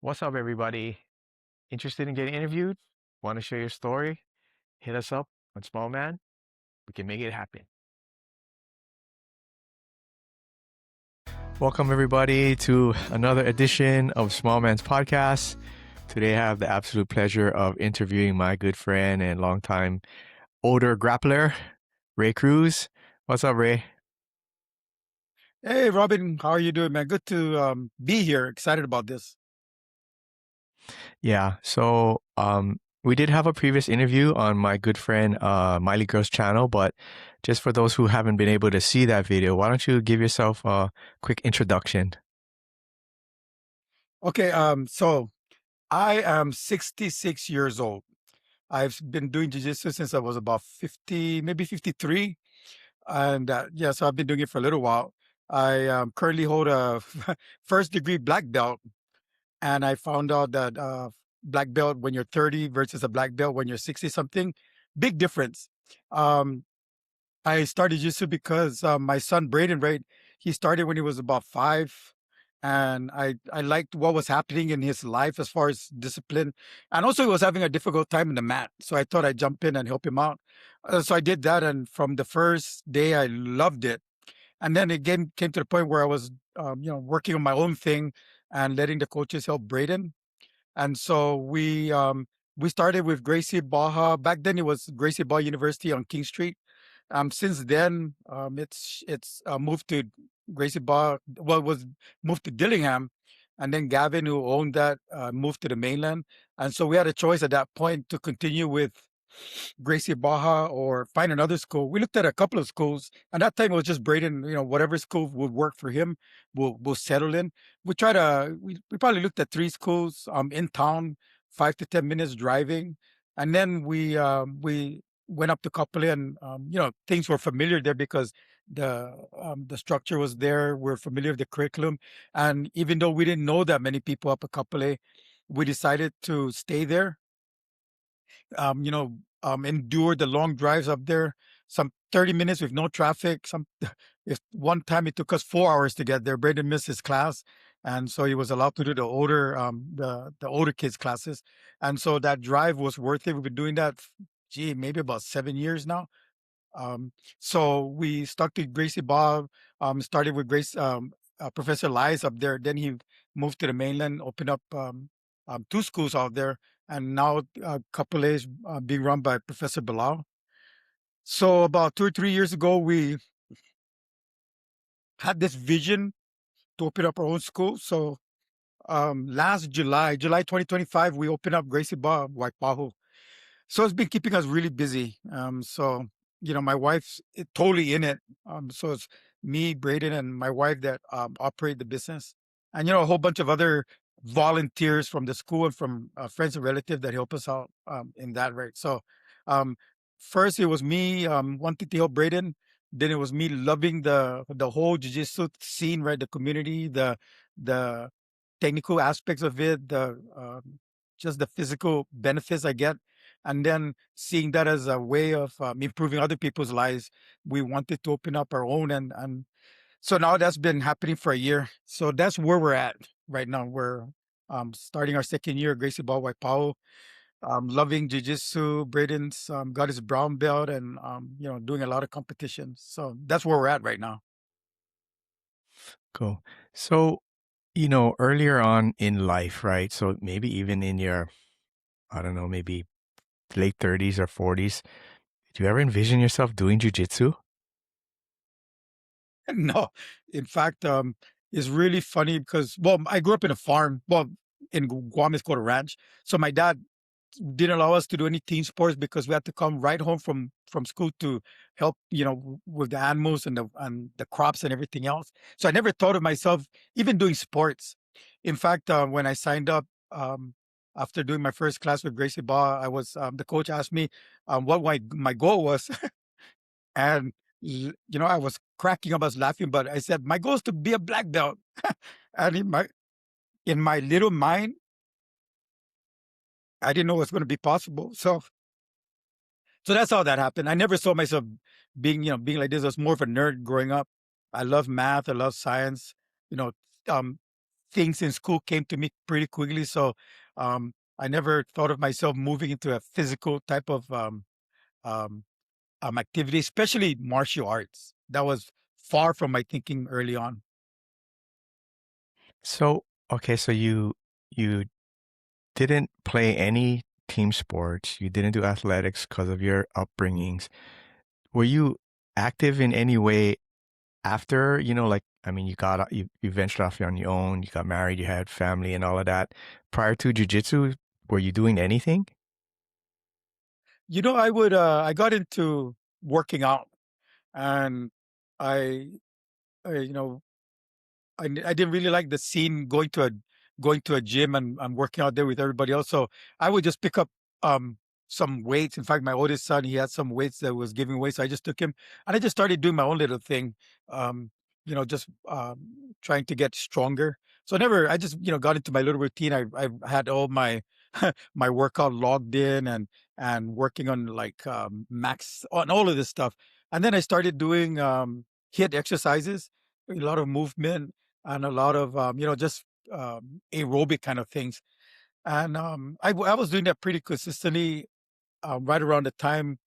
What's up, everybody? Interested in getting interviewed? Want to share your story? Hit us up on Small Man. We can make it happen. Welcome, everybody, to another edition of Small Man's Podcast. Today, I have the absolute pleasure of interviewing my good friend and longtime older grappler, Ray Cruz. What's up, Ray? Hey, Robin, how are you doing, man? Good to be here. Excited about this. Yeah, we did have a previous interview on my good friend Miley Girl's channel, but just for those who haven't been able to see that video, why don't you give yourself a quick introduction? Okay, so I am 66 years old. I've been doing jiu-jitsu since I was about 50, maybe 53. And yeah, so I've been doing it for a little while. I currently hold a first degree black belt. And I found out that black belt when you're 30 versus a black belt when you're 60 something, big difference. Um, I started jiu-jitsu because my son Braden, right? He started when he was about 5, and I liked what was happening in his life as far as discipline, and also he was having a difficult time in the mat. So I thought I'd jump in and help him out. So I did that, and from the first day, I loved it. And then it came to the point where I was, working on my own thing and letting the coaches help Braden. And so we started with Gracie Baja. Back then, it was Gracie Baja University on King Street. Since then, it's moved to Gracie Bar. Well, it was moved to Dillingham, and then Gavin, who owned that, moved to the mainland. And so we had a choice at that point to continue with Gracie Baja or find another school. We looked at a couple of schools, and that time it was just Braden. Whatever school would work for him, we'll settle in. We probably looked at 3 schools in town, 5 to 10 minutes driving, and then we went up to Kapolei, and things were familiar there because the structure was there. We're familiar with the curriculum, and even though we didn't know that many people up at Kapolei, we decided to stay there. Endure the long drives up there. Some 30 minutes with no traffic. If one time it took us 4 hours to get there. Braden missed his class, and so he was allowed to do the older kids classes, and so that drive was worth it. We've been doing that, gee, maybe about 7 years now. So we stuck to Gracie Bob. Started with Professor Lies up there. Then he moved to the mainland, opened up 2 schools out there, and now couple is being run by Professor Bilal. So about 2 or 3 years ago, we had this vision to open up our own school. So last July 2025, we opened up Gracie Bob Waipahu. So it's been keeping us really busy. My wife's totally in it. So it's me, Braden, and my wife that operate the business, and a whole bunch of other volunteers from the school and from friends and relatives that help us out in that. Right. So um, first it was me wanting to help Braden. Then it was me loving the whole jiu-jitsu scene, right? The community, the technical aspects of it, the just the physical benefits I get, and then seeing that as a way of improving other people's lives, we wanted to open up our own, and so now that's been happening for a year. So that's where we're at right now. We're starting our second year at Gracie Ball Waipao. Loving jiu-jitsu. Braden's got his brown belt, and doing a lot of competitions. So that's where we're at right now. Cool. So, earlier on in life, right? So maybe even in your, I don't know, maybe late 30s or 40s, did you ever envision yourself doing jujitsu? No, in fact, it's really funny because, well, I grew up in a farm. Well, in Guam, it's called a ranch. So my dad didn't allow us to do any team sports because we had to come right home from school to help, with the animals and the crops and everything else. So I never thought of myself even doing sports. In fact, when I signed up after doing my first class with Gracie Baugh, I was the coach asked me what my goal was, and I was cracking up, I was laughing, but I said my goal is to be a black belt. And in my little mind, I didn't know it was going to be possible. So that's how that happened. I never saw myself being like this. I was more of a nerd growing up. I love math. I love science. You know, um, things in school came to me pretty quickly. So I never thought of myself moving into a physical type of um, activity, especially martial arts. That was far from my thinking early on. So, okay, so you didn't play any team sports. You didn't do athletics because of your upbringings. Were you active in any way after, like, I mean, you ventured off on your own, you got married, you had family and all of that. Prior to jujitsu, were you doing anything? I got into working out, and I, I you know, I didn't really like the scene going to a gym and working out there with everybody else. So I would just pick up um some weights. In fact, my oldest son, he had some weights that was giving away. So I just took him and I just started doing my own little thing. Um, just trying to get stronger. So I just, got into my little routine. I had all my my workout logged in and working on like max on all of this stuff. And then I started doing hit exercises, a lot of movement and a lot of just aerobic kind of things. And I was doing that pretty consistently right around the time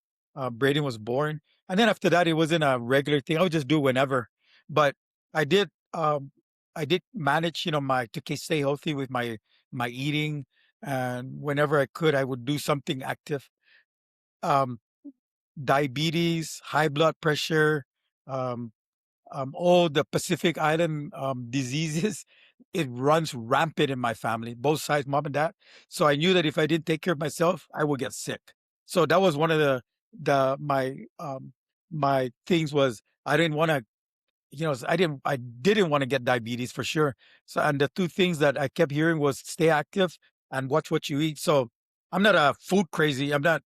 Braden was born. And then after that, it wasn't a regular thing. I would just do it whenever. But I did I did manage, my to stay healthy with my eating, and whenever I could, I would do something active. Um, Diabetes, high blood pressure, um, all the Pacific Island diseases, it runs rampant in my family, both sides, mom and dad. So I knew that if I didn't take care of myself, I would get sick. So that was one of the my things was I didn't want to I didn't want to get diabetes for sure. So, and the two things that I kept hearing was stay active and watch what you eat. So I'm not a food crazy. I'm not,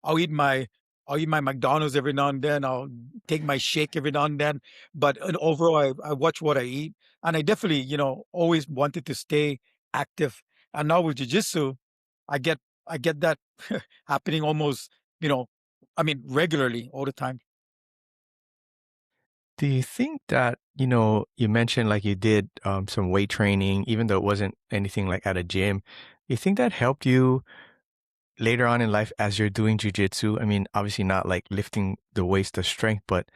I'll eat my McDonald's every now and then. I'll take my shake every now and then. But overall, I watch what I eat. And I definitely, always wanted to stay active. And now with jujitsu, I get, I get that happening almost, you know, regularly all the time. Do you think that, you mentioned like you did some weight training, even though it wasn't anything like at a gym, you think that helped you later on in life as you're doing jujitsu? I mean, obviously not like lifting the weights to strength, but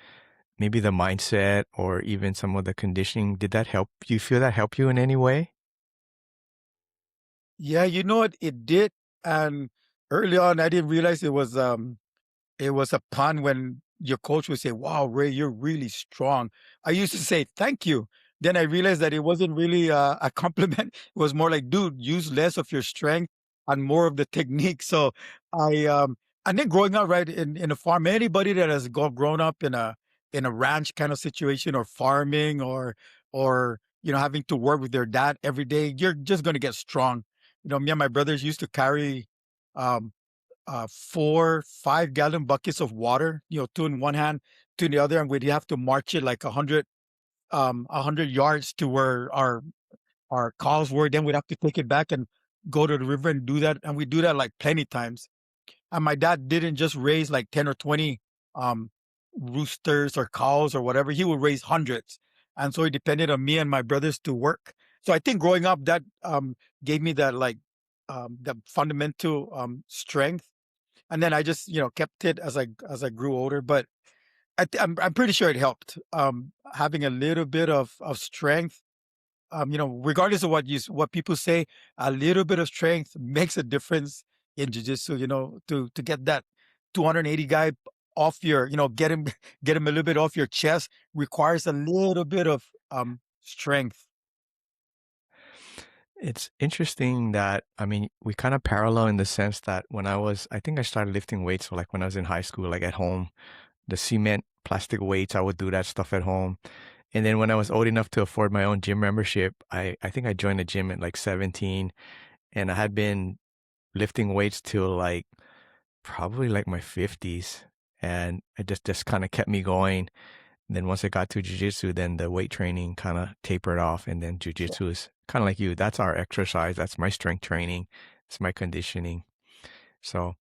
maybe the mindset or even some of the conditioning. Did that help you feel that help you in any way? Yeah, you know what? It did. And early on, I didn't realize it was a pun when your coach would say, "Wow, Ray, you're really strong." I used to say, "Thank you." Then I realized that it wasn't really a compliment. It was more like, "Dude, use less of your strength and more of the technique." So I and then growing up right in a farm, anybody that has grown up in a ranch kind of situation or farming or having to work with their dad every day, you're just going to get strong. Me and my brothers used to carry um 4, 5-gallon buckets of water, two in one hand, two in the other, and we'd have to march it like 100 yards to where our cows were. Then we'd have to take it back and go to the river and do that. And we do that like plenty times. And my dad didn't just raise like 10 or 20 um, roosters or cows or whatever. He would raise hundreds. And so he depended on me and my brothers to work. So I think growing up, that gave me that like the fundamental strength, and then I just kept it as I grew older. But I'm pretty sure it helped having a little bit of strength. Regardless of what people say, a little bit of strength makes a difference in jujitsu. To get that 280 guy off your, get him get him a little bit off your chest requires a little bit of strength. It's interesting that, I mean, we kind of parallel in the sense that I think I started lifting weights, so like when I was in high school, like at home, the cement plastic weights, I would do that stuff at home. And then when I was old enough to afford my own gym membership, I think I joined a gym at like 17, and I had been lifting weights till like probably like my 50s. And it just kind of kept me going. And then once I got to jujitsu, then the weight training kind of tapered off. And then jujitsu is kind of like you. That's our exercise. That's my strength training. It's my conditioning. So,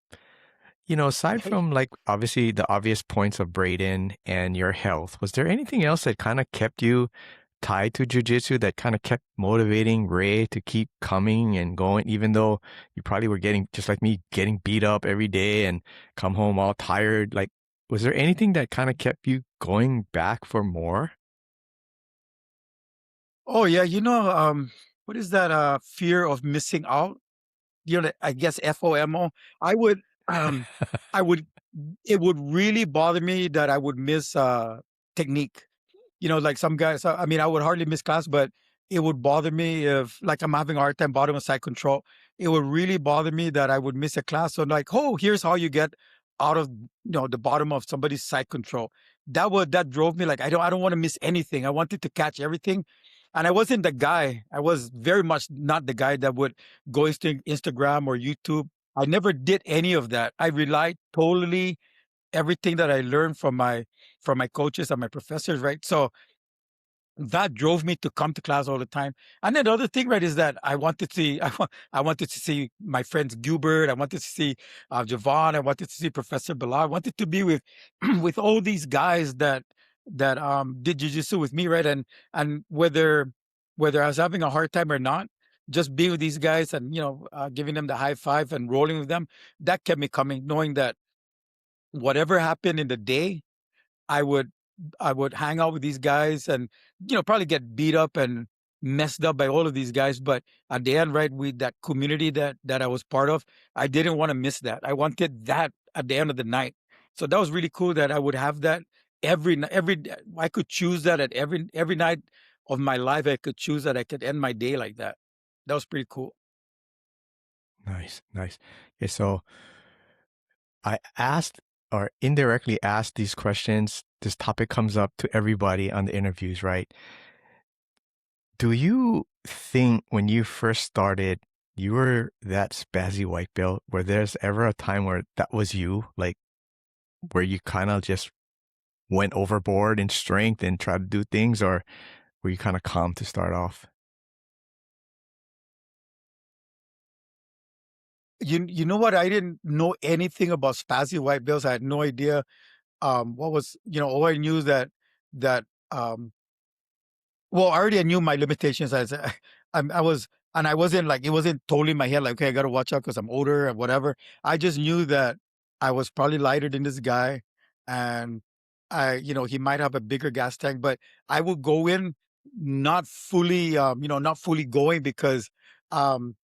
aside Yeah. from like obviously the obvious points of Braden and your health, was there anything else that kind of kept you tied to jujitsu that kind of kept motivating Ray to keep coming and going, even though you probably were getting, just like me, getting beat up every day and come home all tired? Like, was there anything that kind of kept you going back for more? Oh yeah, what is that fear of missing out? I guess FOMO. I would um I would it would really bother me that I would miss technique. Like some guys, I mean, I would hardly miss class, but it would bother me if, like, I'm having a hard time bottom of side control. It would really bother me that I would miss a class. So, like, oh, here's how you get out of the bottom of somebody's side control. That drove me. Like, I don't want to miss anything. I wanted to catch everything, and I wasn't the guy. I was very much not the guy that would go into Instagram or YouTube. I never did any of that. I relied totally everything that I learned from my coaches and my professors, right? So that drove me to come to class all the time. And then the other thing, right, is that I wanted to see my friends Gilbert. I wanted to see Javon. I wanted to see Professor Bilal. I wanted to be with with all these guys that did jujitsu with me, right? And whether I was having a hard time or not, just being with these guys and giving them the high five and rolling with them, that kept me coming, knowing that whatever happened in the day, I would I would hang out with these guys and probably get beat up and messed up by all of these guys. But at the end, right, with that community that I was part of, I didn't want to miss that. I wanted that at the end of the night. So that was really cool that I would have that every I could choose that at every night of my life. I could choose that I could end my day like that. That was pretty cool. Nice, nice. Okay, so I asked or indirectly asked these questions. This topic comes up to everybody on the interviews, right? Do you think when you first started, you were that spazzy white belt? Where there's ever a time where that was you, like where you kind of just went overboard in strength and tried to do things, or were you kind of calm to start off? You know what? I didn't know anything about spazzy white belts. I had no idea what was all I knew that um well, already I knew my limitations as I was, and I wasn't like, it wasn't totally in my head like, okay, I got to watch out because I'm older and whatever. I just knew that I was probably lighter than this guy, and he might have a bigger gas tank, but I would go in not fully, not fully going because um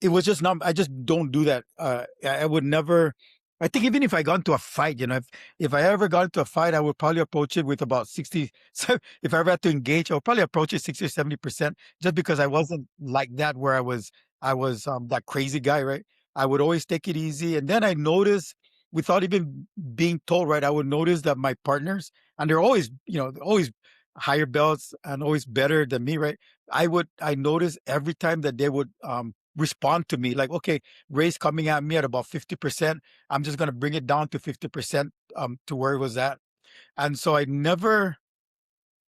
it was just not, I just don't do that. I would never, I think even if I got into a fight, if I ever got into a fight, I would probably approach it with about 60. So if I ever had to engage, I would probably approach it 60 or 70%, just because I wasn't like that where I was that crazy guy, right? I would always take it easy. And then I noticed, without even being told, right, I would notice that my partners, and they're always, always higher belts and always better than me, right? I noticed every time that they would respond to me like, okay, Ray's coming at me at about 50%. I'm just going to bring it down to 50% to where it was at. And so I never,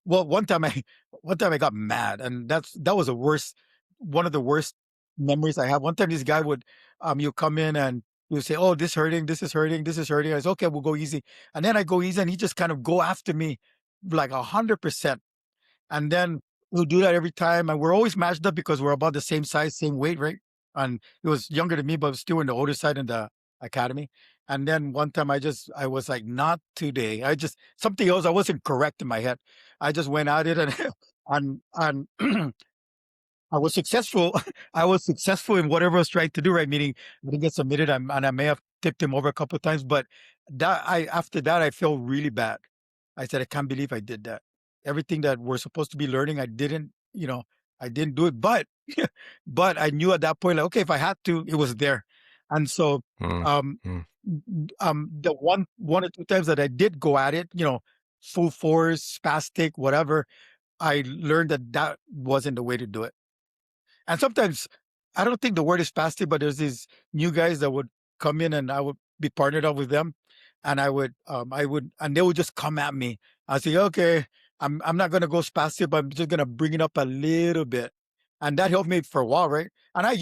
well, one time I got mad, and that was the worst, one of the worst memories I have. One time this guy would, you come in and you say, oh, this hurting, this is hurting, this is hurting. I said, okay, we'll go easy. And then I go easy and he just kind of go after me like 100%. And then we'll do that every time. And we're always matched up because we're about the same size, same weight, right? And he was younger than me, but still in the older side in the academy. And then one time I was like, not today. I just, something else. I wasn't correct in my head. I just went at it and, and I was successful. I was successful in whatever I was trying to do, right? Meaning I didn't get submitted, and I may have tipped him over a couple of times, but after that I felt really bad. I said, I can't believe I did that. Everything that we're supposed to be learning, I didn't, I didn't do it. But but I knew at that point, like, okay, if I had to, it was there. And so Mm, um mm. the one or two times that I did go at it, full force, spastic, whatever, I learned that that wasn't the way to do it. And sometimes I don't think the word is spastic, but there's these new guys that would come in and I would be partnered up with them. And and they would just come at me. I say, okay, I'm not gonna go spastic, but I'm just gonna bring it up a little bit. And that helped me for a while, right? And I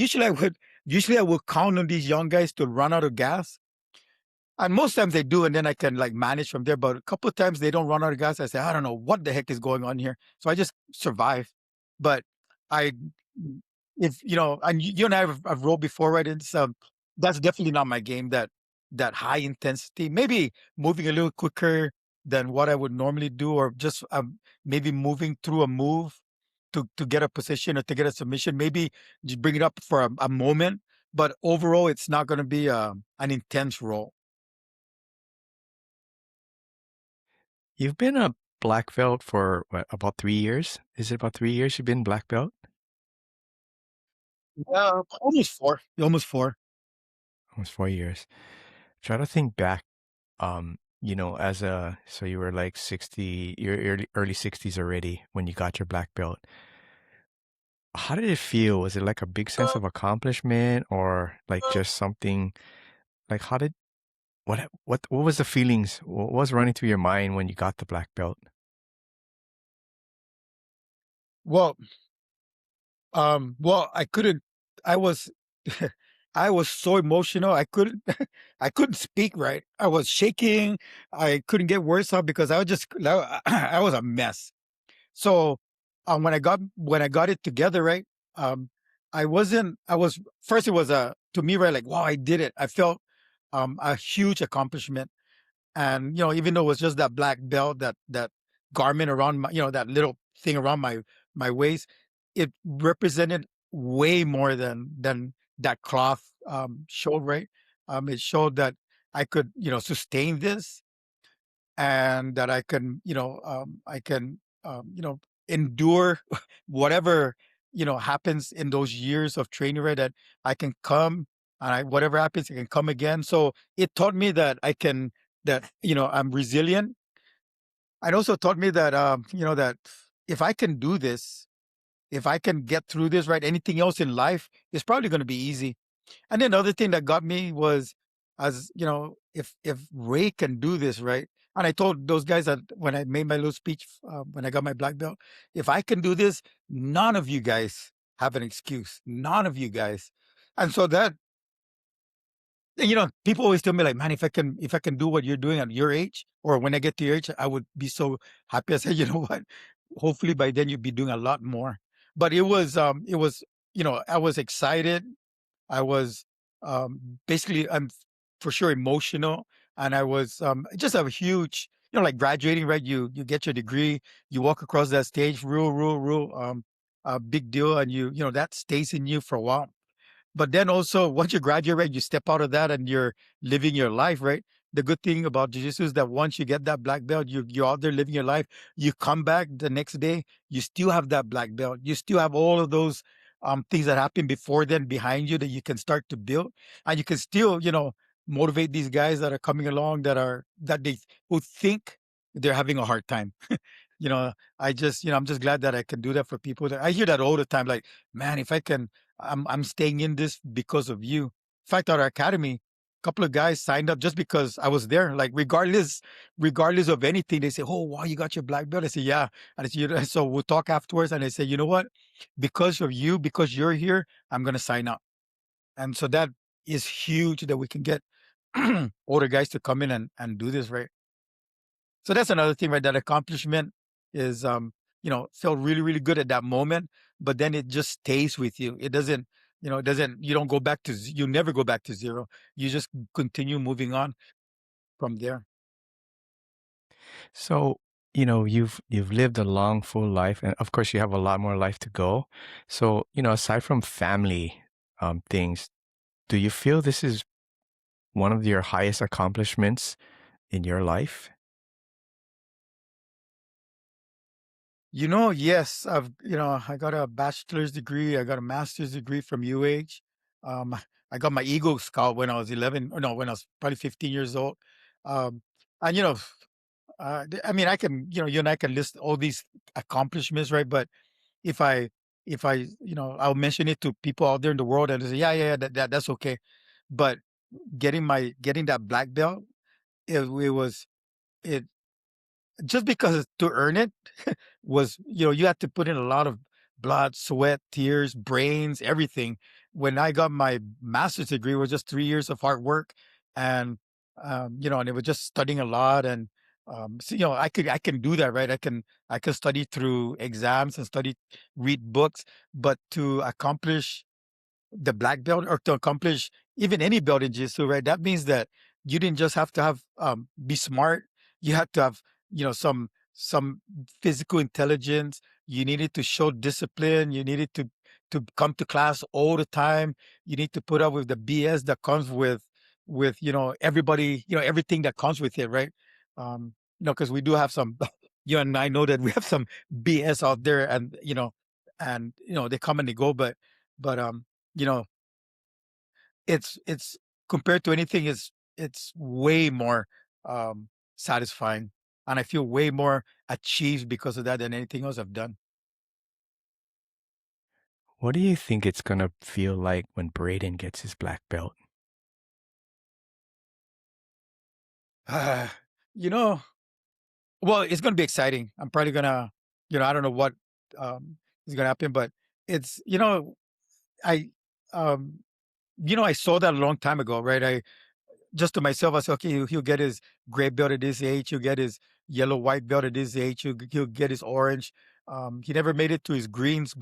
would count on these young guys to run out of gas. And most times they do, and then I can like manage from there. But a couple of times they don't run out of gas. I say, I don't know what the heck is going on here. So I just survive. But I, if you know, and you and I have rolled before, right? It's that's definitely not my game. That high intensity, maybe moving a little quicker than what I would normally do, or just maybe moving through a move to get a position or to get a submission. Maybe just bring it up for a moment. But overall, it's not going to be an intense roll. You've been a black belt for what, about 3 years? Is it about 3 years you've been black belt? Yeah, almost 4. Almost 4. Almost 4 years. Try to think back. So you were like 60, your early 60s already when you got your black belt. How did it feel? Was it like a big sense of accomplishment or like just something like how did what was the feelings? What was running through your mind when you got the black belt? Well, I couldn't I was I was so emotional. I couldn't I couldn't speak right. I was shaking. I couldn't get words out because I was just I was a mess. So, when I got it together, right? Um, I wasn't. I was first. It was a to me, right? Like, wow, I did it. I felt a huge accomplishment. And even though it was just that black belt, that garment around my, that little thing around my waist, it represented way more than that cloth showed, right? It showed that I could, sustain this, and that I can endure whatever happens in those years of training, right? That I can come, and whatever happens, I can come again. So it taught me that I'm resilient. It also taught me that that if I can do this, if I can get through this, right, anything else in life is probably going to be easy. And then another thing that got me was, as if Ray can do this, right? And I told those guys that when I made my little speech, when I got my black belt, if I can do this, none of you guys have an excuse. None of you guys. And so that, people always tell me like, man, if I can do what you're doing at your age, or when I get to your age, I would be so happy. I said, you know what? Hopefully by then you'll be doing a lot more. But it was, I was excited. I was basically, I'm for sure emotional, and I was just a huge, like graduating, right? You get your degree, you walk across that stage, real, big deal, and that stays in you for a while. But then also, once you graduate, you step out of that and you're living your life, right? The good thing about jiu-jitsu is that once you get that black belt, you're out there living your life. You come back the next day, you still have that black belt. You still have all of those things that happened before then behind you that you can start to build, and you can still, motivate these guys that are coming along that they who think they're having a hard time. I'm just glad that I can do that for people. That I hear that all the time. Like, man, if I can, I'm staying in this because of you. In fact, at our academy, a couple of guys signed up just because I was there. Like, regardless of anything, they say, "Oh, wow, you got your black belt." I say, "Yeah," and I say, so we'll talk afterwards. And I say, "You know what? Because of you, because you're here, I'm gonna sign up." And so that is huge that we can get older guys to come in and do this, right? So that's another thing, right? That accomplishment is, felt really, really good at that moment, but then it just stays with you. It doesn't, you don't go back to, you never go back to zero. You just continue moving on from there. So, you've lived a long, full life, and of course, you have a lot more life to go. So, aside from family things, do you feel this is one of your highest accomplishments in your life? Yes, I got a bachelor's degree. I got a master's degree from UH. Um, I got my Eagle Scout when I was 11, or no, when I was probably 15 years old. Um, and, I mean, I can, you and I can list all these accomplishments, right? But if I, I'll mention it to people out there in the world, and they say, yeah, that's okay. But getting that black belt, it was it just because to earn it was, you had to put in a lot of blood, sweat, tears, brains, everything. When I got my master's degree, it was just 3 years of hard work, and And it was just studying a lot. And so, I can do that, right? I can study through exams and read books, but to accomplish the black belt or to accomplish even any belt in jiu-jitsu, right? That means that you didn't just have to have be smart. You had to have, some physical intelligence. You needed to show discipline. You needed to come to class all the time. You need to put up with the BS that comes with everybody, everything that comes with it, right? Because we do have some you and I know that we have some BS out there, and they come and they go, but you know, it's compared to anything, it's way more satisfying, and I feel way more achieved because of that than anything else I've done. What do you think it's gonna feel like when Braden gets his black belt? Uh, you know, well, it's gonna be exciting. I'm probably gonna, I don't know what is gonna happen, but it's I um I saw that a long time ago, right? I just to myself, I said, okay, he'll get his gray belt at this age. He'll get his yellow white belt at this age. He'll get his orange. He never made it to his greens,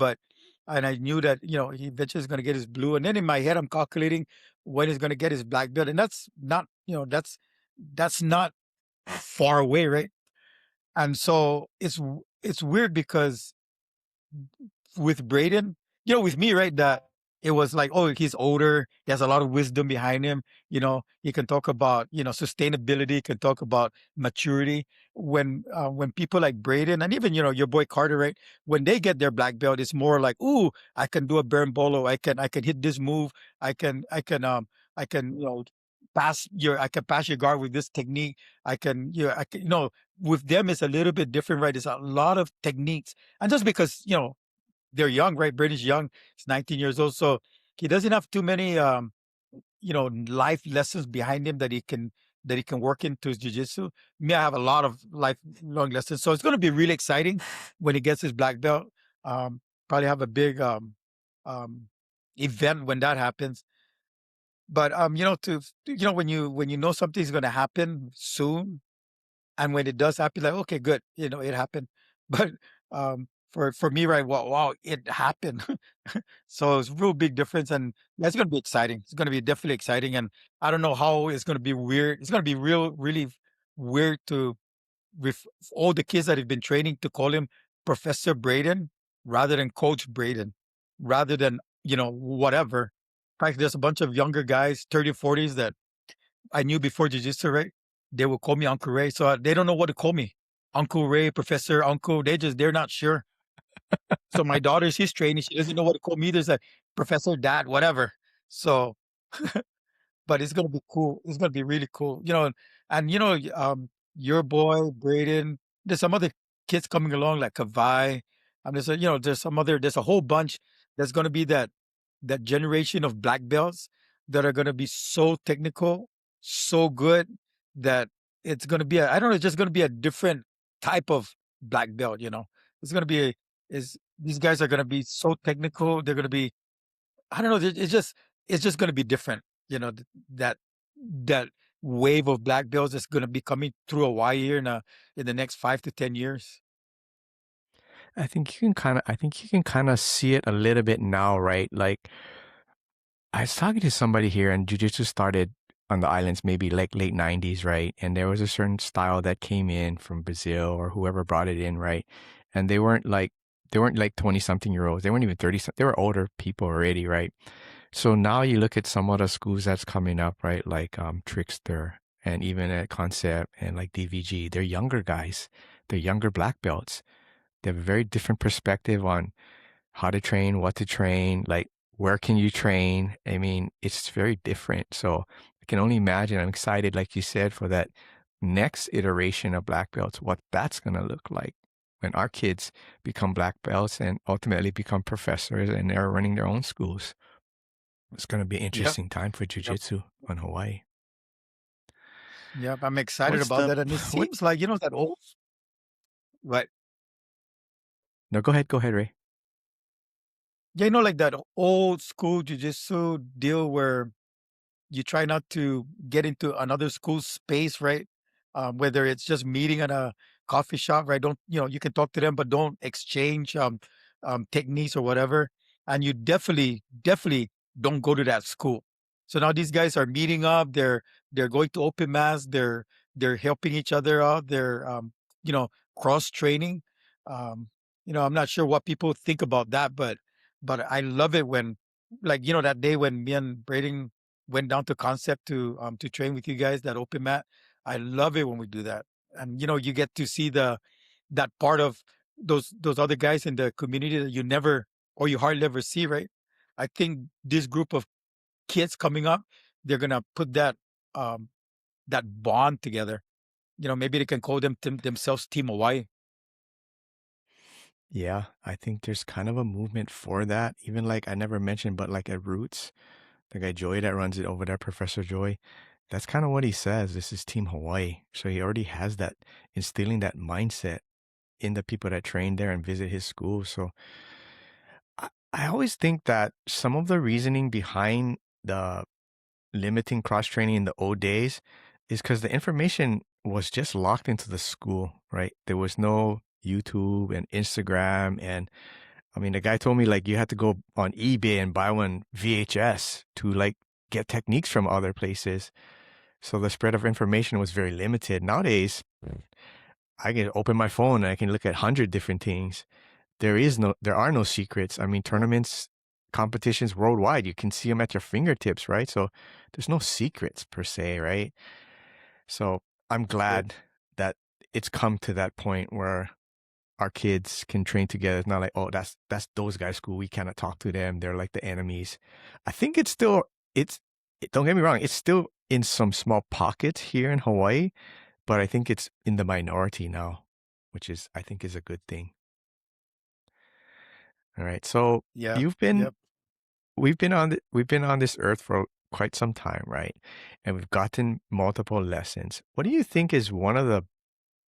and I knew that he eventually is going to get his blue. And then in my head, I'm calculating when he's going to get his black belt, and that's not that's not far away, right? And so it's weird because with Braden, with me, right? That it was like, oh, he's older. He has a lot of wisdom behind him. He can talk about, sustainability, can talk about maturity. When people like Braden and even, your boy Carter, right? When they get their black belt, it's more like, ooh, I can do a berimbolo. I can hit this move. I can, I can pass your guard with this technique. With them, it's a little bit different, right? There's a lot of techniques. And just because, they're young, right? British young. He's 19 years old, so he doesn't have too many, life lessons behind him that he can work into his jiu-jitsu. Me, I have a lot of lifelong lessons, so it's going to be really exciting when he gets his black belt. Probably have a big um, event when that happens. But when you know something's going to happen soon, and when it does happen, like, okay, good, it happened. But for me, right, wow, it happened. So it's a real big difference, and that's going to be exciting. It's going to be definitely exciting, and I don't know how it's going to be weird. It's going to be really weird to with all the kids that have been training to call him Professor Braden rather than Coach Braden, rather than whatever. In fact, there's a bunch of younger guys, 30, 40s that I knew before jiu-jitsu, right? They will call me Uncle Ray. So they don't know what to call me. Uncle Ray, Professor, Uncle. They're not sure. So my daughter, she's training. She doesn't know what to call me. There's a Professor, Dad, whatever. So, but it's gonna be cool. It's gonna be really cool. And your boy Braden. There's some other kids coming along like Kavai. There's a whole bunch. There's gonna be that generation of black belts that are gonna be so technical, so good that it's gonna be I don't know. It's just gonna be a different type of black belt. It's gonna be is these guys are gonna be so technical. They're gonna be I don't know. It's just going to be different. That that wave of black belts is going to be coming through Hawaii here in the next 5 to 10 years. I think you can kind of see it a little bit now, right? Like I was talking to somebody here, and jujitsu started on the islands maybe like late 90s, right? And there was a certain style that came in from Brazil or whoever brought it in, right? And they weren't like 20 something year olds. They weren't even 30. They were older people already, right? So now you look at some of the schools that's coming up, right? Like Trickster and even at Concept and like DVG. They're younger guys. They're younger black belts. They have a very different perspective on how to train, what to train, like where can you train? I mean, it's very different. So I can only imagine. I'm excited, like you said, for that next iteration of black belts, what that's going to look like when our kids become black belts and ultimately become professors and they're running their own schools. It's going to be an Yep. interesting time for Yep. jujitsu on Hawaii. Yep. I'm excited What's about the that. And it what? seems like, that old, right? No, go ahead, Ray. Yeah, like that old school jujitsu deal where, you try not to get into another school space, right? Whether it's just meeting at a coffee shop, right? Don't, you can talk to them, but don't exchange techniques or whatever. And you definitely don't go to that school. So now these guys are meeting up. They're going to open mass. They're helping each other out. They're you know cross training. Um, I'm not sure what people think about that, but I love it when, like, that day when me and Braden went down to Concept to train with you guys, that open mat. I love it when we do that. And you get to see that part of those other guys in the community that you never, or you hardly ever see, right? I think this group of kids coming up, they're gonna put um that bond together. Maybe they can call themselves Team Hawaii. Yeah, I think there's kind of a movement for that. Even like I never mentioned, but like at Roots, the guy Joy that runs it over there, Professor Joy, that's kind of what he says. This is Team Hawaii. So he already has that, instilling that mindset in the people that train there and visit his school. So I always think that some of the reasoning behind the limiting cross training in the old days is because the information was just locked into the school, right? There was no YouTube and Instagram. And I mean, the guy told me like you had to go on eBay and buy one VHS to like get techniques from other places. So the spread of information was very limited. Nowadays, I can open my phone and I can look at 100 different things. There are no secrets. I mean, tournaments, competitions worldwide, you can see them at your fingertips, right? So there's no secrets per se, right? So I'm Good. glad that it's come to that point where our kids can train together. It's not like, oh, that's those guys' school. We cannot talk to them. They're like the enemies. I think don't get me wrong, it's still in some small pockets here in Hawaii, but I think it's in the minority now, which is I think is a good thing. All right. So Yeah. you've been Yep. we've been on this earth for quite some time, right? And we've gotten multiple lessons. What do you think is one of the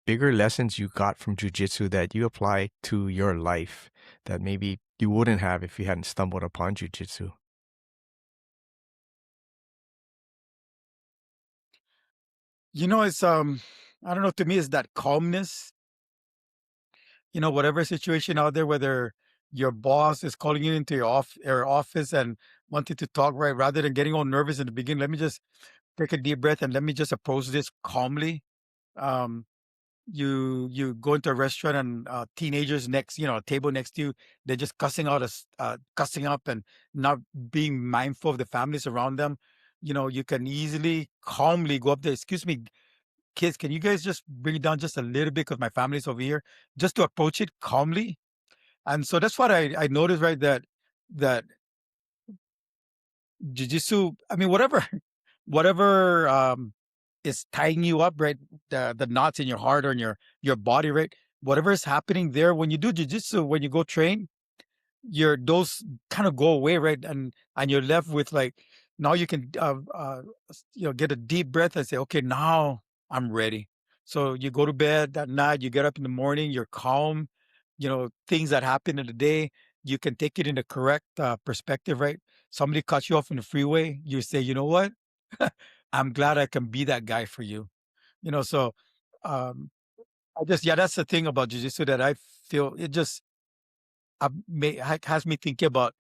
bigger lessons you got from jujitsu that you apply to your life that maybe you wouldn't have if you hadn't stumbled upon jujitsu? It's I don't know, to me it's that calmness, whatever situation out there, whether your boss is calling you into your office and wanting to talk, right, rather than getting all nervous in the beginning, let me just take a deep breath and let me just approach this calmly. Um, you go into a restaurant and teenagers next, a table next to you, they're just cussing up and not being mindful of the families around them. You can easily calmly go up there. Excuse me, kids, can you guys just bring it down just a little bit because my family's over here? Just to approach it calmly. And so that's what I noticed, right? That jujitsu, I mean, whatever, whatever is tying you up, right? The knots in your heart or in your body, right? Whatever is happening there when you do jujitsu, when you go train, your those kind of go away, right? And you're left with like, now you can get a deep breath and say, okay, now I'm ready. So you go to bed that night, you get up in the morning, you're calm. Things that happen in the day, you can take it in the correct perspective, right? Somebody cuts you off in the freeway, you say, you know what? I'm glad I can be that guy for you. So um I just, yeah, that's the thing about jiu-jitsu that I feel it just has me thinking about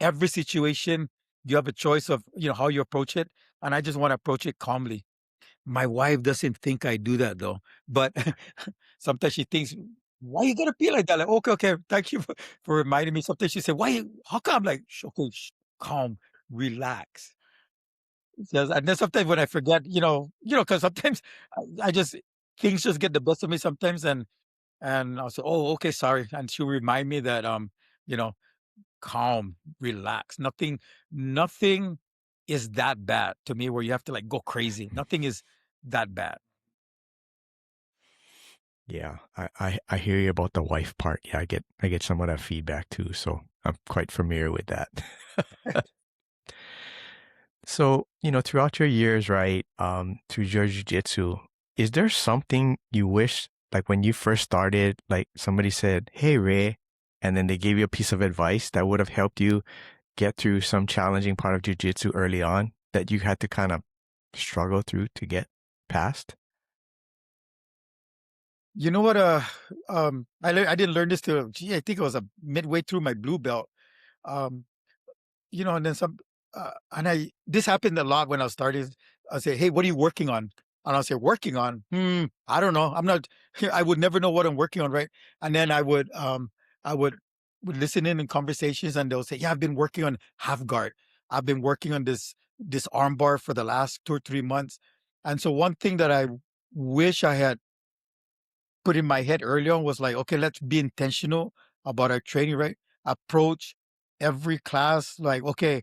every situation. You have a choice of how you approach it, and I just want to approach it calmly. My wife doesn't think I do that though, but sometimes she thinks, "Why you gotta be like that?" Like, okay, okay, thank you for reminding me. Sometimes she said, "Why? How come?" Like, okay, calm, relax. Yes, and then sometimes when I forget, because sometimes I just things just get the best of me sometimes, and I'll say, "Oh, okay, sorry," and she'll remind me that you know, calm, relax. Nothing is that bad to me where you have to like go crazy. Nothing is that bad. Yeah, I hear you about the wife part. Yeah, I get some of that feedback too, so I'm quite familiar with that. So, throughout your years, right, through your jiu-jitsu, is there something you wish, like when you first started, like somebody said, "Hey, Ray," and then they gave you a piece of advice that would have helped you get through some challenging part of jiu-jitsu early on? that you had to kind of struggle through to get past? You know what? I didn't learn this till, gee, I think it was a midway through my blue belt. Um, and then some, and this happened a lot when I started. I say, "Hey, what are you working on?" And I'll say, "Working on? I don't know. I'm not. I would never know what I'm working on, right?" And then I would listen in conversations, and they'll say, "Yeah, I've been working on half guard. I've been working on this arm bar for the last 2 or 3 months." And so one thing that I wish I had put in my head early on was like, okay, let's be intentional about our training, right? Approach every class like, okay,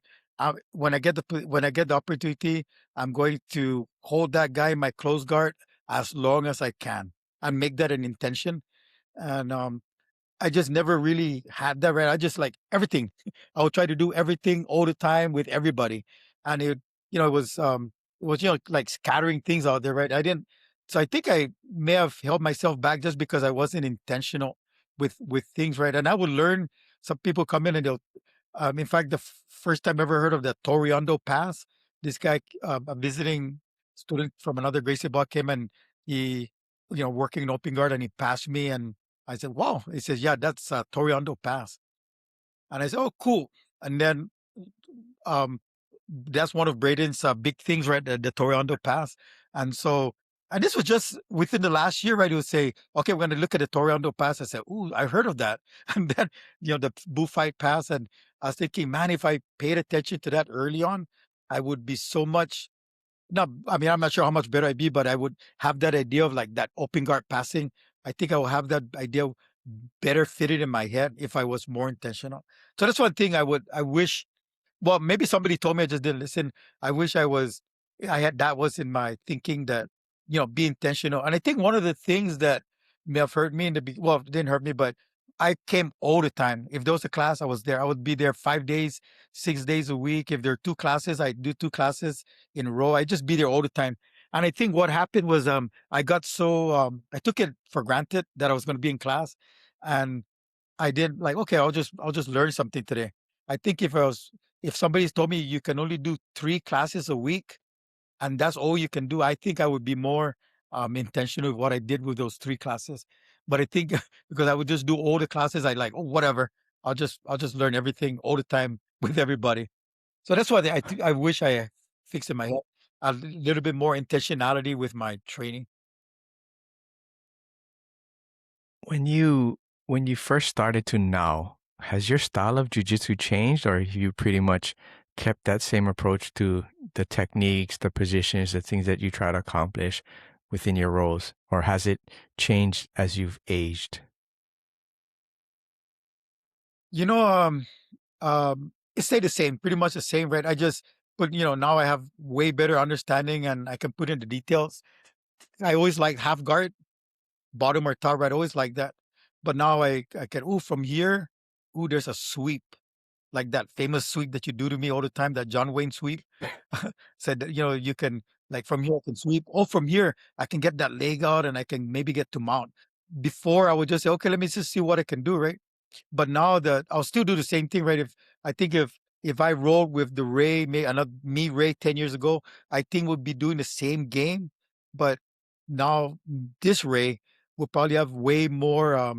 when I get the opportunity, I'm going to hold that guy in my close guard as long as I can and make that an intention. And I just never really had that, right? I just like everything. I would try to do everything all the time with everybody. And it was, like scattering things out there, right? I didn't, so I think I may have held myself back just because I wasn't intentional with things, right? And I would learn, some people come in and they'll, in fact, the first time I ever heard of the Toriando Pass, this guy, a visiting student from another Gracie block came and he, working in open guard and he passed me and I said, wow. He says, yeah, that's Toriando Pass. And I said, oh, cool. And then um, that's one of Braden's big things, right? The Toriando Pass. And so, and this was just within the last year, right? He would say, okay, we're going to look at the Toriando Pass. I said, ooh, I heard of that. And then, the Bullfight Pass. And I was thinking, man, if I paid attention to that early on, I would be so much, no, I mean, I'm not sure how much better I'd be, but I would have that idea of like that open guard passing. I think I will have that idea better fitted in my head if I was more intentional. So that's one thing I wish, well, maybe somebody told me I just didn't listen. I wish I had that was in my thinking that, be intentional. And I think one of the things that may have hurt me well, it didn't hurt me, but I came all the time. If there was a class, I was there. I would be there 5 days, 6 days a week. If there are two classes, I do two classes in a row. I just be there all the time. And I think what happened was I got so I took it for granted that I was going to be in class. And I did like, okay, I'll just learn something today. I think if somebody's told me you can only do 3 classes a week and that's all you can do, I think I would be more intentional with what I did with those 3 classes. But I think because I would just do all the classes, I like, oh, whatever. I'll just learn everything all the time with everybody. So that's why I wish I fixed in my head a little bit more intentionality with my training. When you first started to now, has your style of jujitsu changed, or have you pretty much kept that same approach to the techniques, the positions, the things that you try to accomplish within your roles, or has it changed as you've aged? You know, it stayed the same, pretty much the same, right? I just, but now I have way better understanding and I can put in the details. I always like half guard, bottom or top, right? I always like that. But now I can, ooh, from here, ooh, there's a sweep, like that famous sweep that you do to me all the time, that John Wayne sweep. Said that, you can, like from here, I can sweep. Oh, from here, I can get that leg out and I can maybe get to mount. Before I would just say, okay, let me just see what I can do, right? But now that I'll still do the same thing, right? If I rolled with the Ray, another me Ray 10 years ago, I think we'll be doing the same game. But now this Ray will probably have way more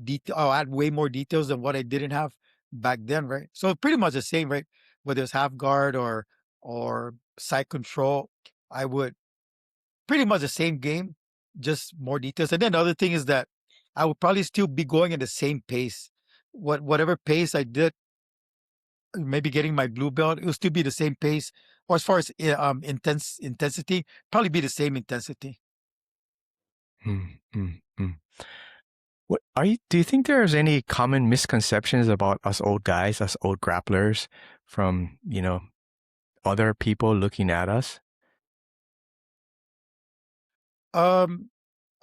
detail. I'll add way more details than what I didn't have back then, right? So pretty much the same, right? Whether it's half guard or side control, I would pretty much the same game, just more details. And then the other thing is that I would probably still be going at the same pace. Whatever pace I did, maybe getting my blue belt, it will still be the same pace. Or as far as intensity, probably be the same intensity. Mm, mm, mm. Do you think there's any common misconceptions about us old guys, us old grapplers from, other people looking at us? Um,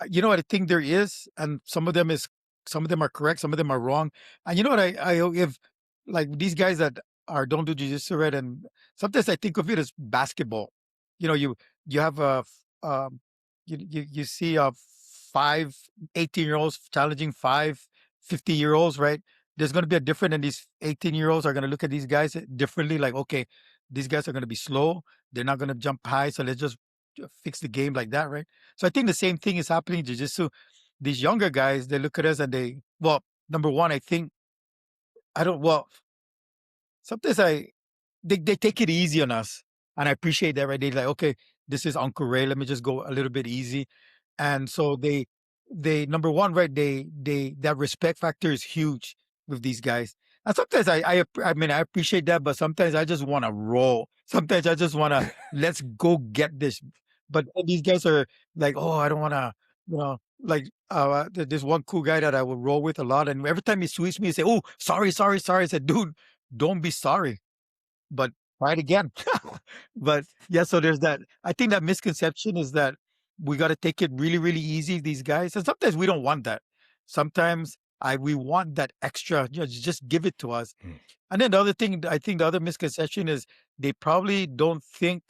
you know what I think there is, and some of them are correct, some of them are wrong. And you know what I if like these guys that are don't do jiu-jitsu, right? And sometimes I think of it as basketball. You know, you have you see 5 18-year-olds challenging 5 50-year-olds, right? There's going to be a different, and these 18-year-olds are going to look at these guys differently. Like, okay, these guys are going to be slow. They're not gonna jump high, so let's just fix the game like that, right? So I think the same thing is happening in jiu-jitsu. These younger guys, they look at us and they well, number one, I think I don't well, sometimes they take it easy on us, and I appreciate that, right? They like, okay, this is Uncle Ray. Let me just go a little bit easy, and so they number one, right? They that respect factor is huge with these guys. And sometimes I mean I appreciate that, but sometimes I just want to roll. Sometimes I just want to let's go get this. But these guys are like, oh, I don't want to, like there's one cool guy that I would roll with a lot, and every time he sweeps me, he say, "Oh, sorry, sorry, sorry." I said, "Dude, don't be sorry, but try it again." But yeah, so there's that. I think that misconception is that we got to take it really, really easy, these guys. And sometimes we don't want that. Sometimes we want that extra, just give it to us. Mm. And then the other thing, I think the other misconception is they probably don't think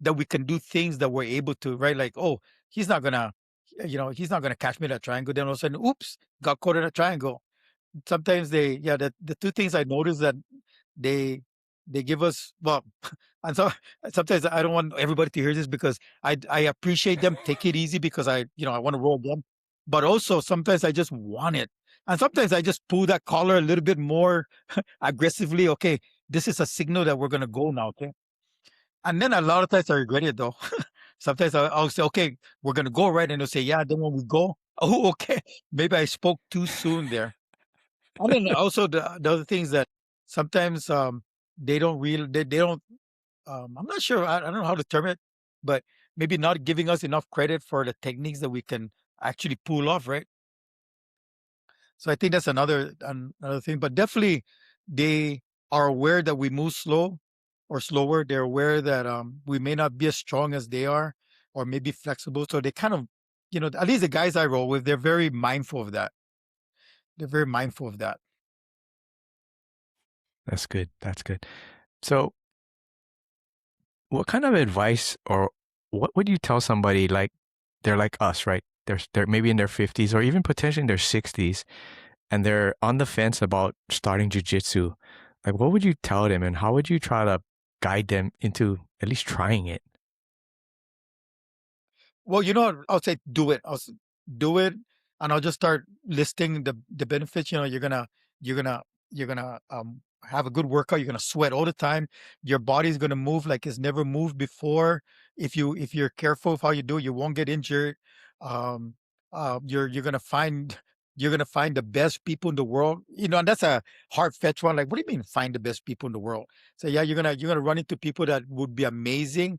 that we can do things that we're able to, right? Like, oh, he's not gonna, he's not gonna catch me in that triangle. Then all of a sudden, oops, got caught in a triangle. Sometimes the two things I noticed that they they give us well, and so sometimes I don't want everybody to hear this because I appreciate them. Take it easy because I want to roll them, but also sometimes I just want it, and sometimes I just pull that collar a little bit more aggressively. Okay, this is a signal that we're gonna go now. Okay, and then a lot of times I regret it though. Sometimes I'll say, okay, we're gonna go right, and they'll say, yeah. Then when we go, oh, okay, maybe I spoke too soon there. And then also the other things that sometimes they don't really they don't I'm not sure I don't know how to term it, but maybe not giving us enough credit for the techniques that we can actually pull off, right? So I think that's another thing. But definitely they are aware that we move slow or slower. They're aware that we may not be as strong as they are or maybe flexible. So they kind of, at least the guys I roll with, they're very mindful of that. They're very mindful of that. That's good. That's good. So, what kind of advice or what would you tell somebody like they're like us, right? They're maybe in their 50s or even potentially in their 60s and they're on the fence about starting jujitsu. Like, what would you tell them and how would you try to guide them into at least trying it? Well, I'll say do it. Do it, and I'll just start listing the benefits. You're gonna you're gonna have a good workout. You're gonna sweat all the time. Your body's gonna move like it's never moved before. If you're careful of how you do it, you won't get injured. Um, you're gonna find the best people in the world. And that's a hard fetch one. Like, what do you mean find the best people in the world? So yeah, you're gonna run into people that would be amazing,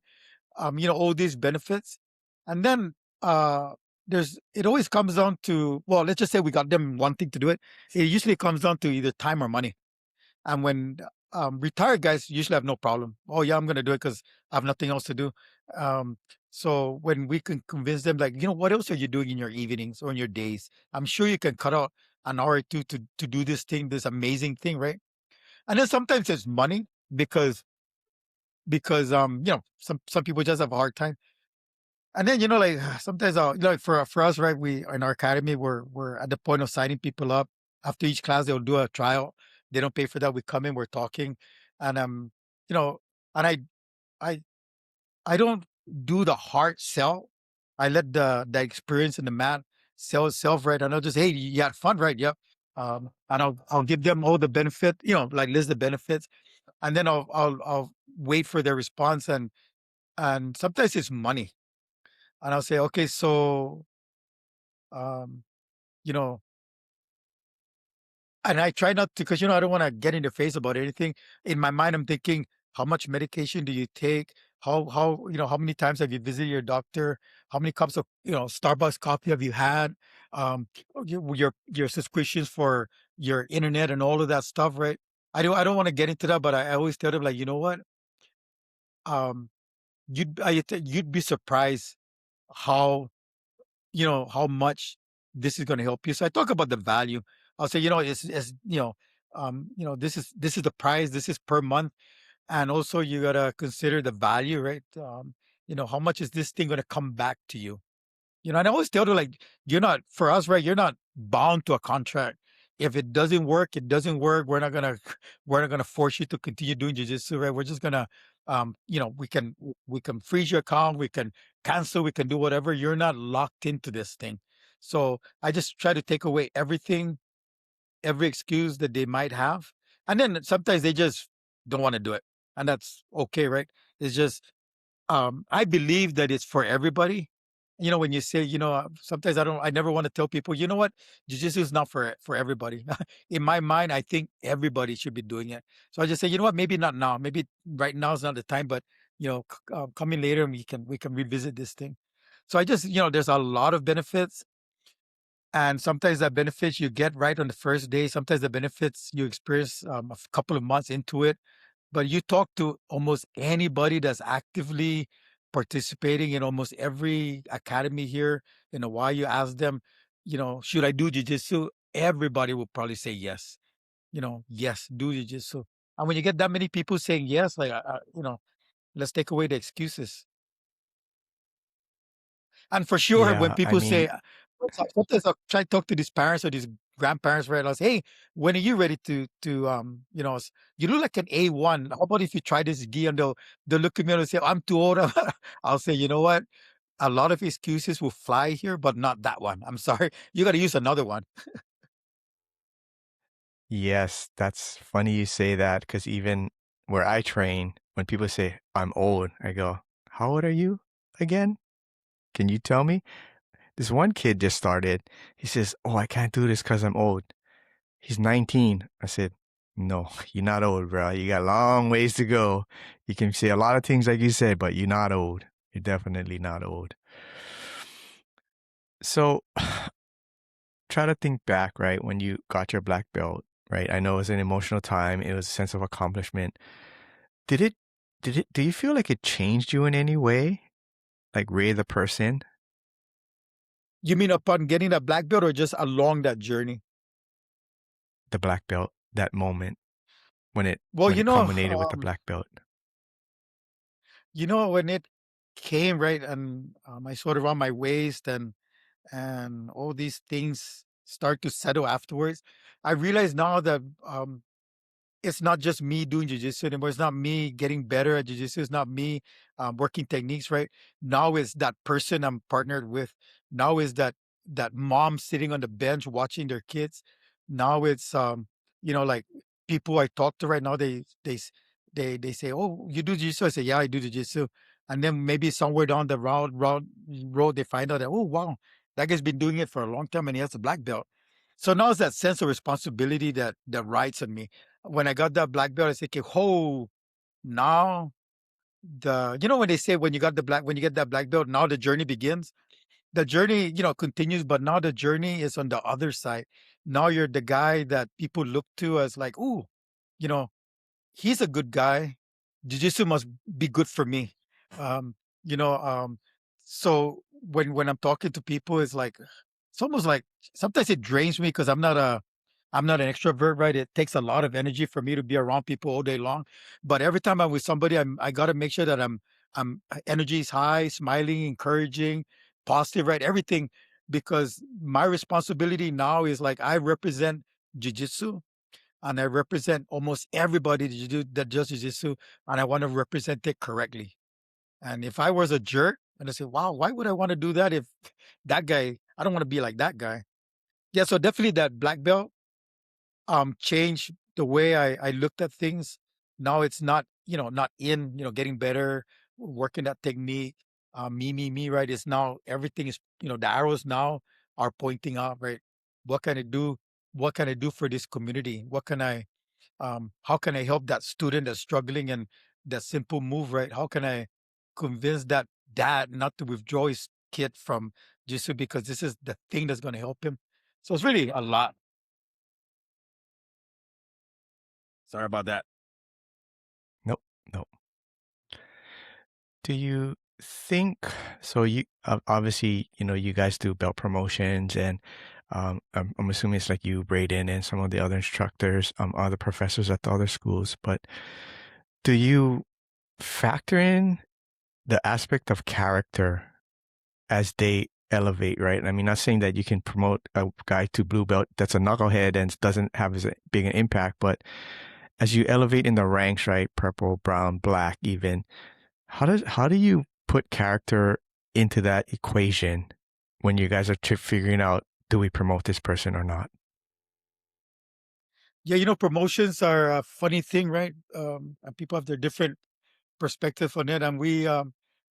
all these benefits. And then it always comes down to, well, let's just say we got them wanting to do it. It usually comes down to either time or money. And when retired guys usually have no problem. Oh yeah, I'm gonna do it because I have nothing else to do. Um, so when we can convince them, like, what else are you doing in your evenings or in your days? I'm sure you can cut out an hour or two to do this thing, this amazing thing, right? And then sometimes it's money because some people just have a hard time. And then like sometimes like for us, right? We in our academy we're at the point of signing people up. After each class, they'll do a trial. They don't pay for that. We come in, we're talking, and you know, and I I don't do the hard sell. I let the experience in the mat sell itself, right? And I'll just, hey, you had fun, right? Yep. And I'll give them all the benefit, like list the benefits, and then I'll wait for their response, and sometimes it's money, and I'll say, okay, so um, you know, and I try not to, because I don't want to get in the face about anything. In my mind, I'm thinking, how much medication do you take? How many times have you visited your doctor? How many cups of Starbucks coffee have you had? Your subscriptions for your internet and all of that stuff, right? I don't want to get into that, but I always tell them, like, you know what? Um, you'd be surprised how how much this is going to help you. So I talk about the value. I'll say, it's this is the price. This is per month, and also you gotta consider the value, right? How much is this thing going to come back to you? And I always tell them, like, you're not for us, right? You're not bound to a contract. If it doesn't work, it doesn't work. We're not gonna we're not gonna force you to continue doing jujitsu, right? We're just gonna we can freeze your account, we can cancel, we can do whatever. You're not locked into this thing. So I just try to take away everything, every excuse that they might have. And then sometimes they just don't want to do it. And that's okay, right? It's just I believe that it's for everybody. When you say, sometimes I never want to tell people, you know what, jiu-jitsu is not for everybody. In my mind, I think everybody should be doing it. So I just say, you know what, maybe not now, maybe right now is not the time, but coming later, we can revisit this thing. So I just, there's a lot of benefits, and sometimes that benefits you get right on the first day. Sometimes the benefits you experience a couple of months into it. But you talk to almost anybody that's actively participating in almost every academy here in Hawaii, you ask them, should I do jujitsu? Everybody will probably say yes. Yes, do jujitsu. And when you get that many people saying yes, like, let's take away the excuses. And for sure, when Yeah, I people mean, say, sometimes I'll try to talk to these parents or these grandparents, right? I'll say, hey, when are you ready you look like an A1. How about if you try this gi? And they'll look at me and they'll say, I'm too old. I'll say, you know what? A lot of excuses will fly here, but not that one. I'm sorry. You got to use another one. yes, that's funny you say that because even where I train, when people say I'm old, I go, how old are you again? Can you tell me? This one kid just started. He says, oh, I can't do this because I'm old. He's 19. I said, no, you're not old, bro. You got a long ways to go. You can say a lot of things like you said, but you're not old. You're definitely not old. So try to think back, right, when you got your black belt, right? I know it was an emotional time. It was a sense of accomplishment. Did it, do you feel like it changed you in any way? Like Ray the person, You mean upon getting that black belt or just along that journey? the black belt, that moment when it, Well, when it culminated with the black belt? when it came, right, and I sort of around my waist, and all these things start to settle afterwards. I realize now that it's not just me doing jujitsu anymore. It's not me getting better at jujitsu. It's not me working techniques right. Now it's that person I'm partnered with. Now is that mom sitting on the bench watching their kids. Now it's like people I talk to right now. They say, "Oh, you do jujitsu?" I say, "Yeah, I do jujitsu." And then maybe somewhere down the road, they find out that, oh wow, that guy's been doing it for a long time and he has a black belt. So now it's that sense of responsibility that rides on me. When I got that black belt, I said, okay, oh, now when they say when you get that black belt, now the journey begins. The journey, continues, but now the journey is on the other side. Now you're the guy that people look to as like, ooh, you know, he's a good guy. Jiu-jitsu must be good for me. Um, you know, so when I'm talking to people, it's almost like sometimes it drains me because I'm not an extrovert, right? It takes a lot of energy for me to be around people all day long. But every time I'm with somebody, I gotta make sure that I'm energy is high, smiling, encouraging, positive, right? Everything, because my responsibility now is like I represent jujitsu and I represent almost everybody that does jiu-jitsu, and I want to represent it correctly. And if I was a jerk, and I say, wow, why would I want to do that if that guy, I don't want to be like that guy. Yeah, so definitely that black belt changed the way I looked at things. Now it's not in, getting better, working that technique, me, right? It's now everything is, the arrows now are pointing out, right? What can I do? What can I do for this community? How can I help that student that's struggling, and that simple move, right? How can I convince that dad not to withdraw his kid from jiu-jitsu because this is the thing that's going to help him? So it's really a lot. Sorry about that. Nope, nope. Do you think so? You obviously, you guys do belt promotions, and I'm assuming it's like you, Braden, and some of the other instructors, other professors at the other schools. But do you factor in the aspect of character as they elevate? Right? I mean, not saying that you can promote a guy to blue belt that's a knucklehead and doesn't have as big an impact, but as you elevate in the ranks, right? Purple, brown, black, even. How do you put character into that equation when you guys are figuring out, do we promote this person or not? Yeah, promotions are a funny thing, right? And people have their different perspective on it. And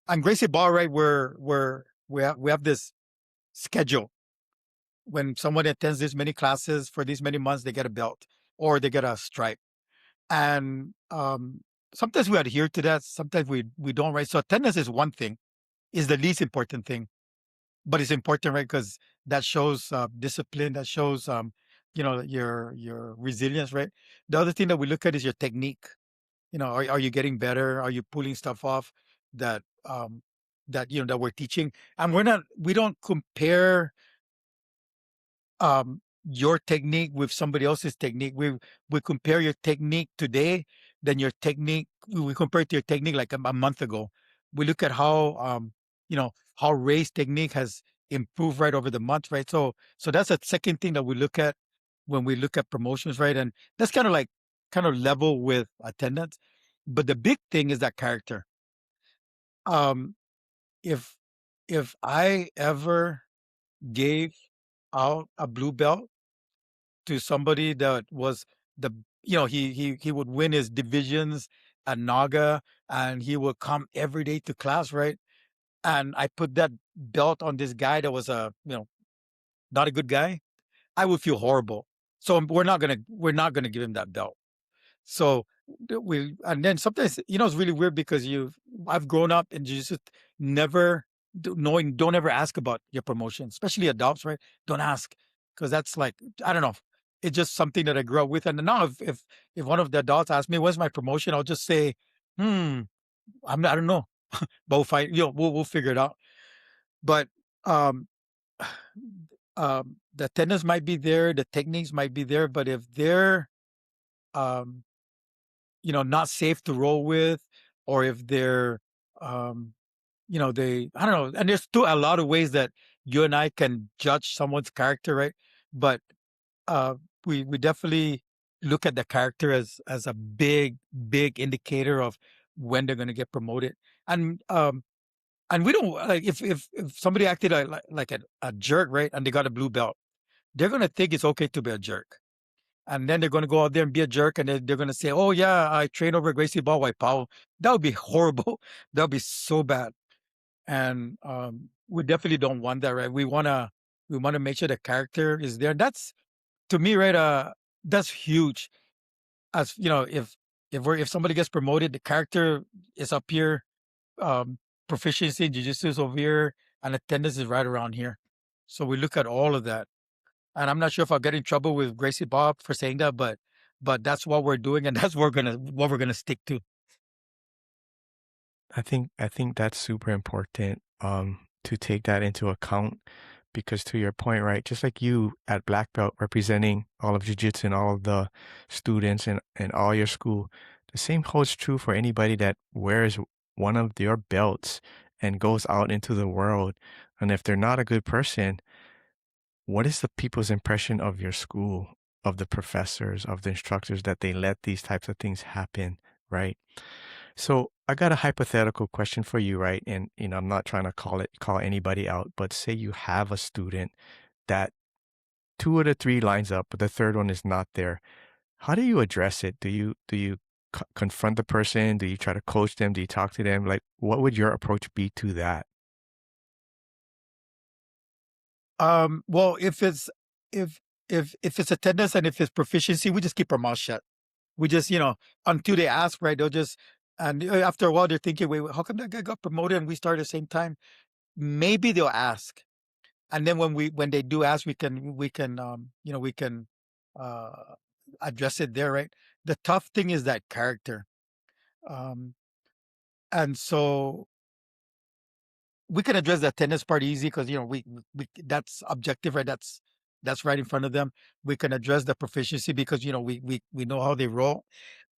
on Gracie Ball, right, we have this schedule. When someone attends this many classes for these many months, they get a belt or they get a stripe. And sometimes we adhere to that. Sometimes we don't, right? So attendance is one thing, is the least important thing, but it's important, right? Because that shows discipline. That shows your resilience, right? The other thing that we look at is your technique. Are you getting better? Are you pulling stuff off that that we're teaching? And we don't compare your technique with somebody else's technique. We compare your technique today, then your technique we compare it to your technique like a month ago. We look at how Ray's technique has improved right over the month, right? So that's a second thing that we look at when we look at promotions, right? And that's kind of level with attendance. But the big thing is that character. Um, if if I ever gave out a blue belt to somebody that was the he would win his divisions at Naga, and he would come every day to class, right? And I put that belt on this guy that was a not a good guy, I would feel horrible. So we're not gonna give him that belt. So we and then sometimes it's really weird because I've grown up and you just never knowing don't ever ask about your promotion, especially adults, right? Don't ask because that's like I don't know. It's just something that I grew up with. And now if one of the adults asks me when's my promotion, I'll just say, hmm, I don't know. But we'll find we'll figure it out. But um the attendance might be there, the techniques might be there, but if they're um not safe to roll with, or if they're, um, I don't know. And there's still a lot of ways that you and I can judge someone's character, right? But uh, we definitely look at the character as a big indicator of when they're going to get promoted. And we don't like if somebody acted like a jerk, right? And they got a blue belt, they're going to think it's okay to be a jerk, and then they're going to go out there and be a jerk, and then they're going to say, "Oh yeah, I trained over Gracie Ball White Power." That would be horrible. That would be so bad, and we definitely don't want that, right? We wanna make sure the character is there. That's to me, right? That's huge. As if somebody gets promoted, the character is up here. Um, Proficiency in jiu-jitsu is over here, and attendance is right around here. So we look at all of that. And I'm not sure if I'll get in trouble with Gracie Bob for saying that, but that's what we're doing, and that's what we're gonna stick to. I think that's super important to take that into account because to your point, right, just like you at black belt representing all of jiu-jitsu and all of the students and all your school, the same holds true for anybody that wears one of your belts and goes out into the world. And if they're not a good person, what is the people's impression of your school, of the professors, of the instructors that they let these types of things happen, right? So I got a hypothetical question for you, right? And I'm not trying to call anybody out, but say you have a student that two of the three lines up, but the third one is not there. How do you address it? Do you confront the person? Do you try to coach them? Do you talk to them? Like, what would your approach be to that? Well, if it's attendance and if it's proficiency, we just keep our mouth shut. We just until they ask, right? They'll just and after a while they're thinking, wait, how come that guy got promoted and we started at the same time? Maybe they'll ask, and then when they do ask, we can uh address it there, right? The tough thing is that character. Um and so we can address the attendance part easy because we that's objective, right? That's right in front of them. We can address the proficiency because we know how they roll.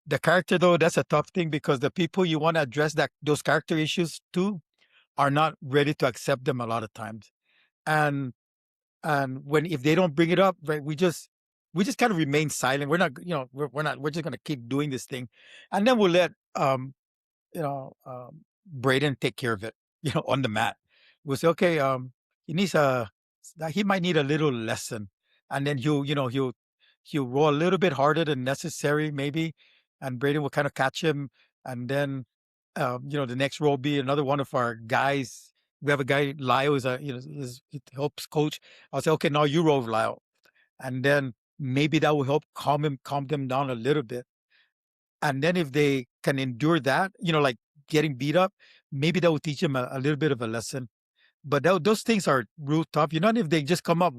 The character though, that's a tough thing because the people you want to address those character issues to are not ready to accept them a lot of times. And when if they don't bring it up, right, we just we just kind of remain silent. We're not, we're not. We're just gonna keep doing this thing, and then we'll let you know, Braden take care of it. On the mat. We'll say, okay, he needs he might need a little lesson, and then he'll roll a little bit harder than necessary, maybe, and Braden will kind of catch him, and then the next roll will be another one of our guys. We have a guy, Lyle, is he helps coach. I'll say, okay, now you roll, Lyle, and then maybe that will help calm them down a little bit. And then if they can endure that, like getting beat up, maybe that will teach them a little bit of a lesson. But those things are real tough. Not if they just come up,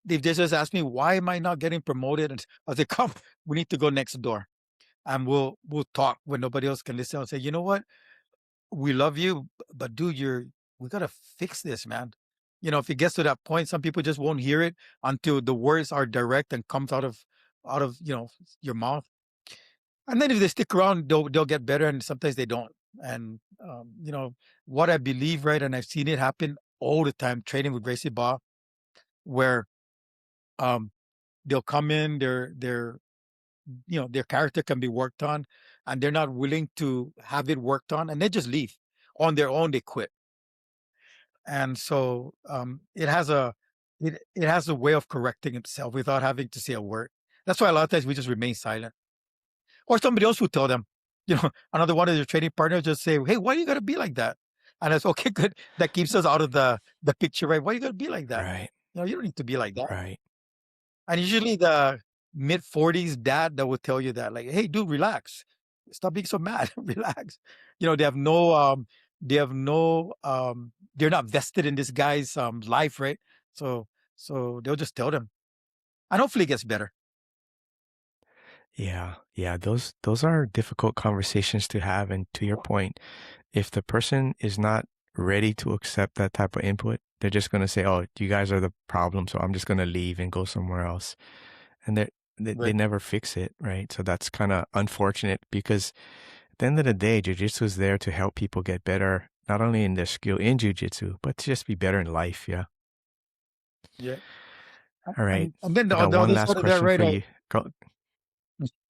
if they just ask me, why am I not getting promoted? And I say, come, we need to go next door. And we'll talk when nobody else can listen. I'll say, you know what? We love you, but dude, we gotta fix this, man. If it gets to that point, some people just won't hear it until the words are direct and comes out of your mouth. And then if they stick around, they'll get better, and sometimes they don't. And what I believe, right, and I've seen it happen all the time training with Gracie Ba, where um they'll come in, their character can be worked on, and they're not willing to have it worked on, and they just leave on their own. They quit, and so it has a way of correcting itself without having to say a word. That's why a lot of times we just remain silent. Or somebody else would tell them, another one of their training partners just say, "Hey, why you gotta be like that?" And it's okay, good. That keeps us out of the picture, right? Why you gotta be like that? Right. You don't need to be like that. Right. And usually the mid-40s dad that would tell you that, like, "Hey, dude, relax. Stop being so mad. Relax." They have no they're not vested in this guy's life, right? So they'll just tell them. And hopefully it gets better. Yeah. Yeah. Those are difficult conversations to have. And to your point, if the person is not ready to accept that type of input, they're just going to say, "Oh, you guys are the problem, so I'm just going to leave and go somewhere else." And they Right. never fix it, right? So that's kind of unfortunate because at the end of the day, jujitsu is there to help people get better, not only in their skill in jujitsu, but to just be better in life. Yeah. Yeah. All right. And then I on got the one other last side of that, question right? for you.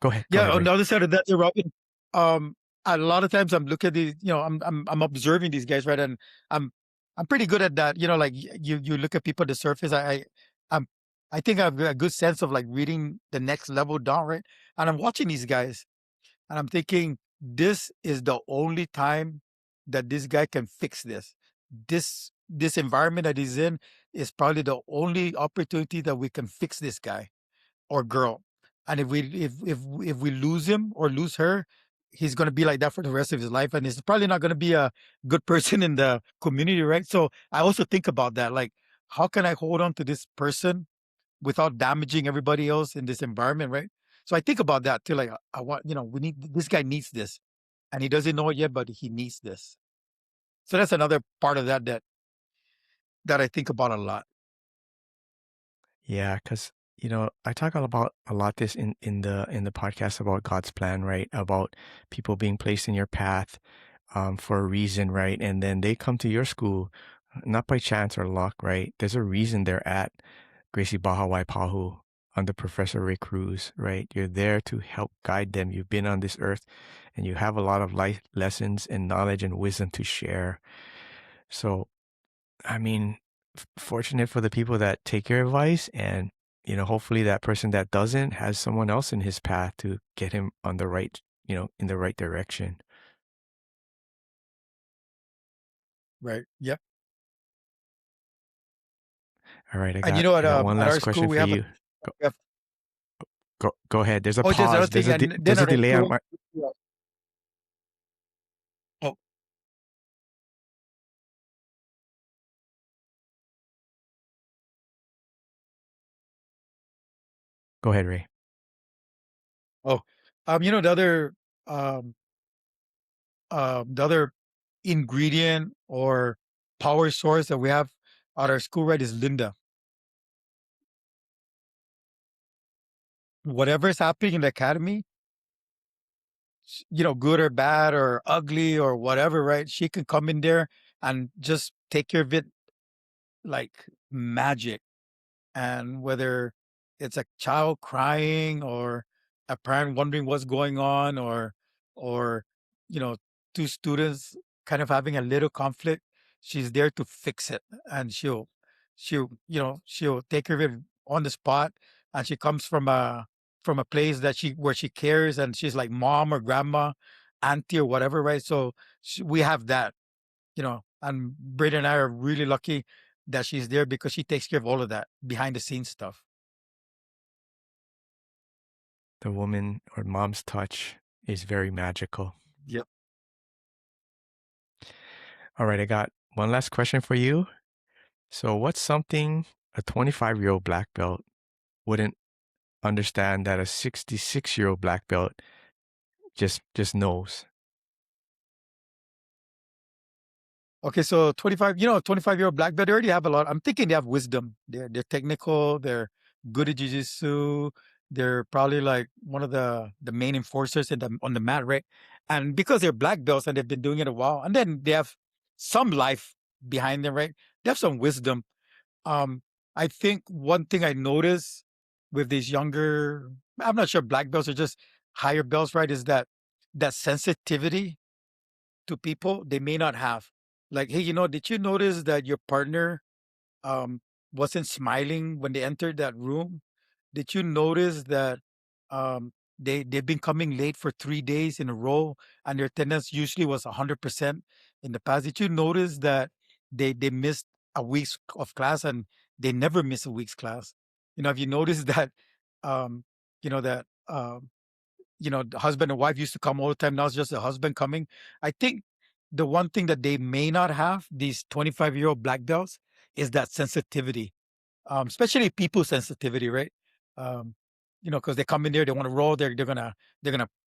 Go ahead. Go Yeah, ahead, on the Ray. other side of that, Robin, um, a lot of times I'm looking at these, I'm observing these guys, right? And I'm I'm pretty good at that. Like you look at people at the surface. I'm I think I have a good sense of like reading the next level down, right? And I'm watching these guys, and I'm thinking, this is the only time that this guy can fix this. This environment that he's in is probably the only opportunity that we can fix this guy or girl. And if we lose him or lose her, he's gonna be like that for the rest of his life, and he's probably not gonna be a good person in the community, right? So I also think about that, like, how can I hold on to this person without damaging everybody else in this environment, right? So I think about that too. Like, I want, we need this guy needs this, and he doesn't know it yet, but he needs this. So that's another part of that I think about a lot. Yeah, because I talk about a lot this in the podcast about God's plan, right? About people being placed in your path for a reason, right? And then they come to your school, not by chance or luck, right? There's a reason they're at Gracie Baja Waipahu under Professor Ray Cruz, right? You're there to help guide them. You've been on this earth and you have a lot of life lessons and knowledge and wisdom to share. So I mean, fortunate for the people that take your advice, and hopefully that person that doesn't has someone else in his path to get him on the right, in the right direction. Right. Yep. All right, I And got I got one at last our school question we for have a you. Go we have go ahead. There's a oh, just another pause. thing, and then There's a at our delay on school, my. yeah. Oh, Go ahead, Ray. oh, the other um the other ingredient or power source that we have at our school, right, is Linda. Whatever is happening in the academy, good or bad or ugly or whatever, right? She can come in there and just take care of it like magic. And whether it's a child crying or a parent wondering what's going on, or you know, two students kind of having a little conflict, she's there to fix it, and she'll take care of it on the spot, and she comes from a place that she where she cares, and she's like mom or grandma, auntie or whatever, right? So we have that, and Brady and I are really lucky that she's there because she takes care of all of that behind the scenes stuff. The woman or mom's touch is very magical. Yep. All right, I got one last question for you. So, what's something a 25-year-old black belt wouldn't understand that a 66-year-old black belt just knows? Okay, so 25, 25-year-old black belt, they already have a lot. I'm thinking they have wisdom. They're technical, they're good at jiu-jitsu. They're probably like one of the main enforcers on the mat, right? And because they're black belts and they've been doing it a while, and then they have some life behind them, right? They have some wisdom. Um, I think one thing I notice with these younger, I'm not sure black belts or just higher belts, right, is that sensitivity to people they may not have. Like, hey, did you notice that your partner um wasn't smiling when they entered that room? Did you notice that they've been coming late for 3 days in a row and their attendance usually was 100% in the past? Did you notice that they missed a week's of class and they never miss a week's class? Have you noticed that um that the husband and wife used to come all the time. Now it's just the husband coming. I think the one thing that they may not have, these 25-year-old black belts, is that sensitivity, especially people sensitivity, right? Um, because they come in there, they want to roll, they're gonna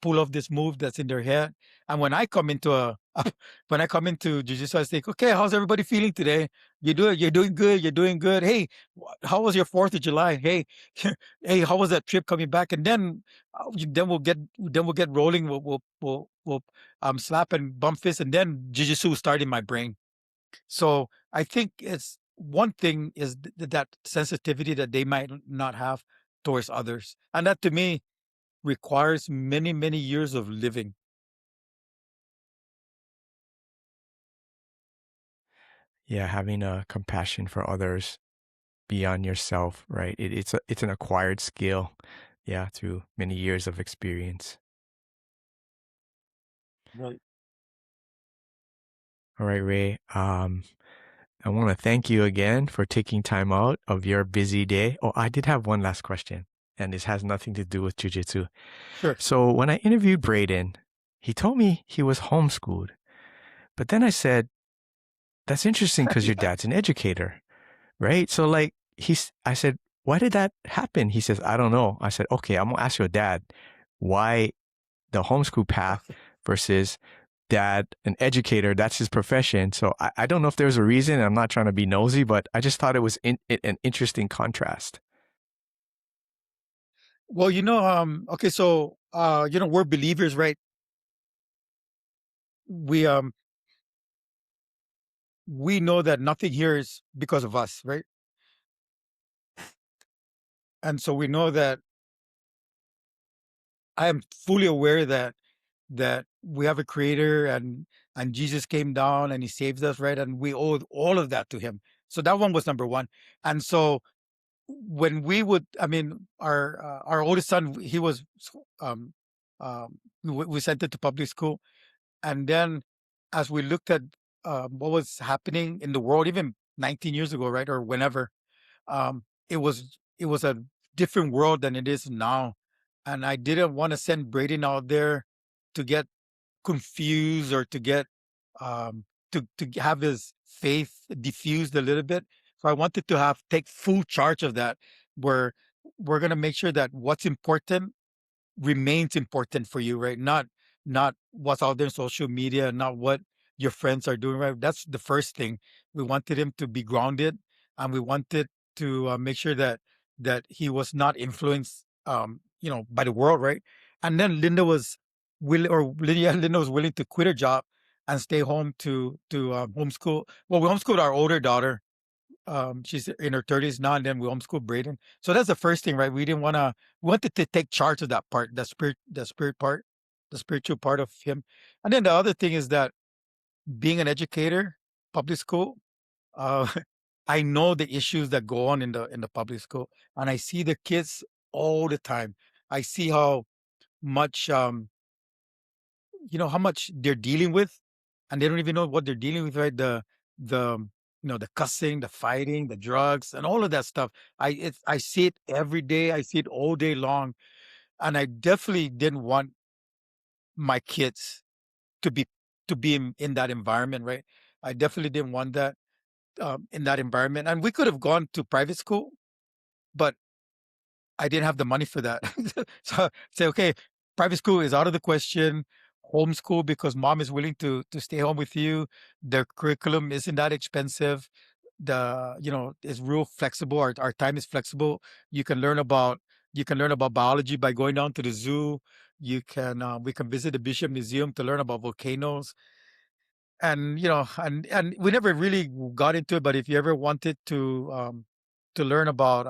pull off this move that's in their head. And when I come into when I come into jiu-jitsu, I say, okay, how's everybody feeling today? You're doing good, you're doing good. Hey, how was your 4th of July? Hey, hey, how was that trip coming back? And then then we'll get rolling. We'll slap and bump fist, and then jiu-jitsu will start in my brain. So I think it's one thing is that sensitivity that they might not have towards others. And that to me requires many, many years of living. Yeah, having a compassion for others beyond yourself, right? It's an acquired skill, yeah, through many years of experience. Right. All right, Ray. I want to thank you again for taking time out of your busy day. Oh, I did have one last question, and this has nothing to do with jujitsu. Sure. So when I interviewed Braden, he told me he was homeschooled. But then I said, that's interesting because your Yeah. dad's an educator, right? So I said, why did that happen? He says, I don't know. I said, okay, I'm gonna ask your dad why the homeschool path Okay. versus dad, an educator, that's his profession. So I don't know if there's a reason. I'm not trying to be nosy, but I just thought it was an interesting contrast. Well, okay, so we're believers, right? We we know that nothing here is because of us, right? And so we know that I am fully aware that we have a creator, and Jesus came down and he saved us, right? And we owe all of that to him. So that one was number one. And so when we would, I mean, our oldest son, he was um we sent it to public school, and then as we looked at what was happening in the world, even 19 years ago, right, or whenever, it was a different world than it is now, and I didn't want to send Braden out there to get confused or to get to have his faith diffused a little bit. So I wanted to have take full charge of that, where we're gonna make sure that what's important remains important for you, right? Not what's out there in social media, not what your friends are doing, right? That's the first thing. We wanted him to be grounded, and we wanted to make sure that he was not influenced, by the world, right? And then Linda was Linda was willing to quit her job and stay home to homeschool. Well, we homeschooled our older daughter, She's in her 30s now, and then we homeschool Braden. So that's the first thing, right? We wanted to take charge of that part, the spirit part, the spiritual part of him. And then the other thing is that being an educator, public school, uh, I know the issues that go on in the public school, and I see the kids all the time. I see how much how much they're dealing with, and they don't even know what they're dealing with, right? The the cussing, the fighting, the drugs, and all of that stuff. I see it every day. I see it all day long, and I definitely didn't want my kids to be in that environment, right? I definitely didn't want that in that environment. And we could have gone to private school, but I didn't have the money for that. So say, okay, private school is out of the question. Homeschool because mom is willing to stay home with you. The curriculum isn't that expensive. It's real flexible. Our time is flexible. You can learn about biology by going down to the zoo. We can visit the Bishop Museum to learn about volcanoes. And and we never really got into it, but if you ever wanted to learn about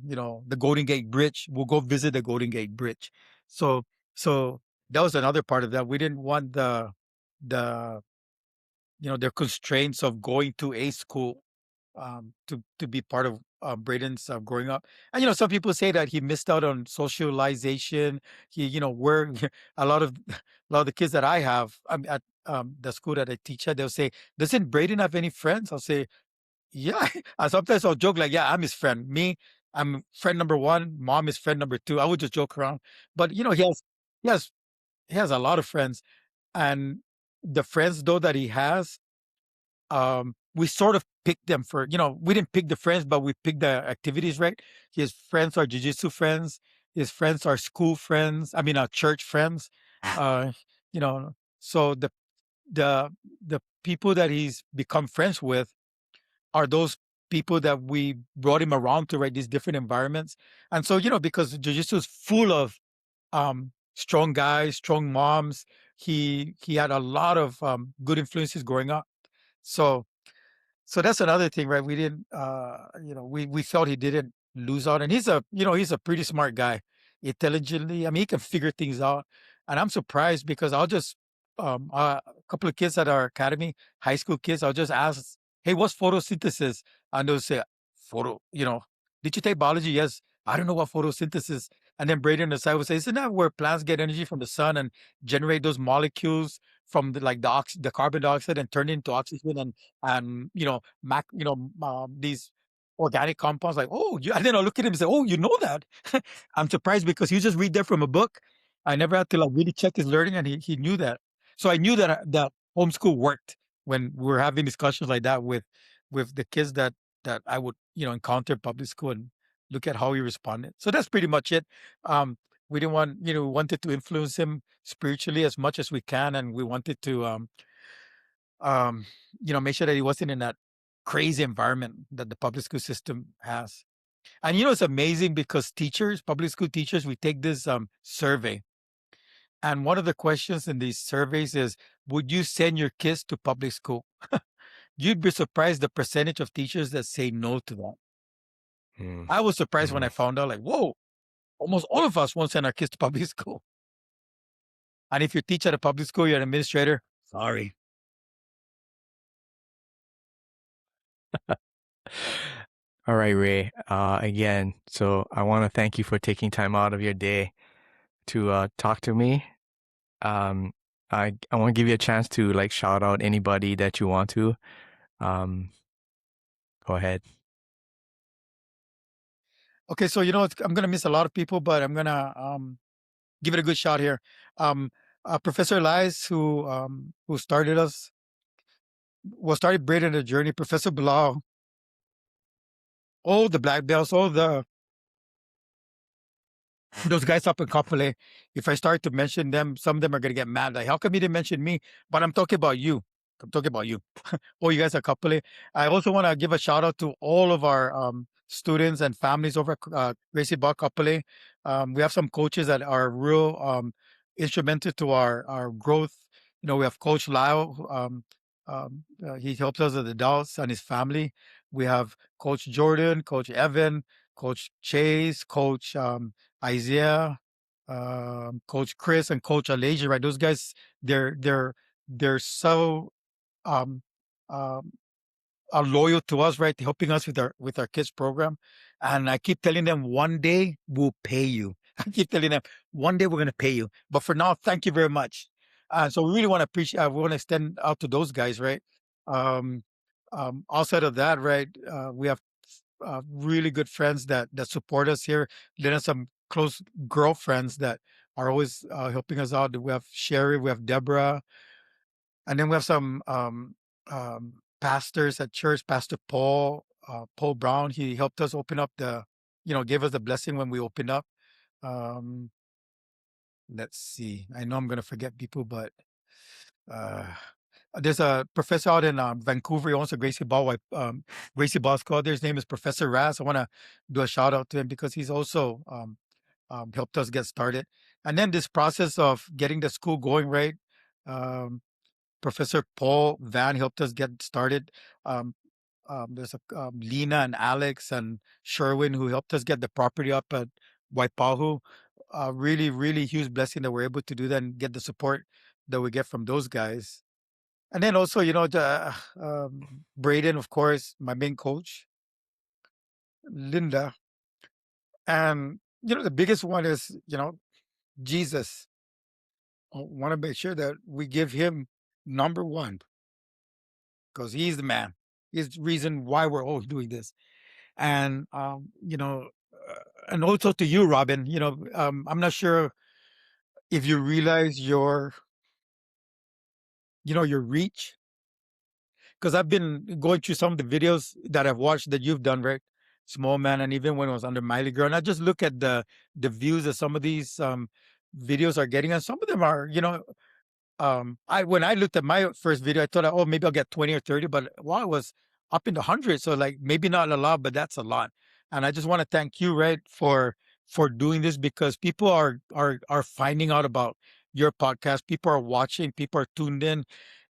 the Golden Gate Bridge, we'll go visit the Golden Gate Bridge. So so that was another part of that. We didn't want the their constraints of going to a school to be part of Braden's growing up. And some people say that he missed out on socialization. He, where a lot of the kids that I have, at the school that I teach at, they'll say, "Doesn't Braden have any friends?" I'll say, "Yeah." And sometimes I'll joke like, "Yeah, I'm his friend. Me, I'm friend number one. Mom is friend number two." I would just joke around, but he has he has a lot of friends, and the friends though that he has, we sort of picked them for, we didn't pick the friends, but we picked the activities, right? His friends are jujitsu friends. His friends are school friends. I mean, church friends. Uh, so the the people that he's become friends with are those people that we brought him around to, right? These different environments. And so, because jujitsu is full of strong guys, strong moms, he had a lot of good influences growing up. So that's another thing, right? We didn't, we felt he didn't lose out, and he's a pretty smart guy, intelligently. I mean, he can figure things out, and I'm surprised because a couple of kids at our academy, high school kids, I'll just ask, "Hey, what's photosynthesis?" And they'll say, "Photo, did you take biology?" "Yes." "I don't know what photosynthesis." And then Braden and the side will say, "Isn't that where plants get energy from the sun and generate those molecules from the carbon dioxide and turn it into oxygen and these organic compounds?" Like, "Oh, and then I'll look at him and say, "Oh, you know that?" I'm surprised because he just read that from a book. I never had to like really check his learning, and he knew that. So I knew that homeschool worked when we were having discussions like that with the kids that I would encounter in public school, and look at how he responded. So that's pretty much it. Um, we didn't want we wanted to influence him spiritually as much as we can, and we wanted to um, make sure that he wasn't in that crazy environment that the public school system has. And it's amazing because public school teachers, we take this survey, and one of the questions in these surveys is, would you send your kids to public school? You'd be surprised the percentage of teachers that say no to that. Mm, I was surprised when I mm. found out, like, whoa, almost all of us won't send our kids to public school. And if you teach at a public school, you're an administrator, sorry. All right, Ray. Again, so I want to thank you for taking time out of your day to talk to me. Um, I want to give you a chance to like shout out anybody that you want to. Um, Go ahead. Okay, so I'm gonna miss a lot of people, but I'm gonna give it a good shot here. Um, Professor Elias, who started us, started Braden the journey. Professor Bilal, all the black belts, all those guys up in Kapolei. If I start to mention them, some of them are gonna get mad. Like, how come you didn't mention me? But I'm talking about you. I'm talking about you. Oh, you guys are Kapolei. I also want to give a shout out to all of our students and families over at Gracie Bar Kapolei. We have some coaches that are real instrumental to our growth. We have Coach Lyle, He helps us as adults and his family. We have Coach Jordan, Coach Evan, Coach Chase, Coach Isaiah, Coach Chris, and Coach Alasia. Right, those guys, they're so um, um, are loyal to us, right? Helping us with our kids program. And I keep telling them one day we'll pay you. I keep telling them one day we're gonna pay you. But for now, thank you very much. So we really want to appreciate we want to extend out to those guys, right? Um Outside of that, right, we have really good friends that support us here. Then some close girlfriends that are always helping us out. We have Sherry, we have Deborah, and then we have some pastors at church. Pastor Paul Brown. He helped us open up gave us the blessing when we opened up. Um, let's see. I know I'm gonna forget people, but uh, there's a professor out in Vancouver. He owns a Gracie Ball School. His name is Professor Raz. I want to do a shout out to him because he's also helped us get started. And then this process of getting the school going right. Um, Professor Paul Van helped us get started. Um, there's Lena and Alex and Sherwin who helped us get the property up at Waipahu. Really, really huge blessing that we're able to do that and get the support that we get from those guys. And then also, Braden, of course, my main coach, Linda. And, the biggest one is, Jesus. I want to make sure that we give him number one because he's the man. He's the reason why we're all doing this. And and also to you, Robin. I'm not sure if you realize your reach, because I've been going through some of the videos that I've watched that you've done, right? Small Man, and even when it was under Miley Girl, and I just look at the views that some of these videos are getting, and some of them are, I when I looked at my first video, I thought, oh, maybe I'll get 20 or 30, but wow, it was up in the hundreds. So like maybe not a lot, but that's a lot. And I just want to thank you, right, for doing this because people are finding out about your podcast. People are watching, people are tuned in,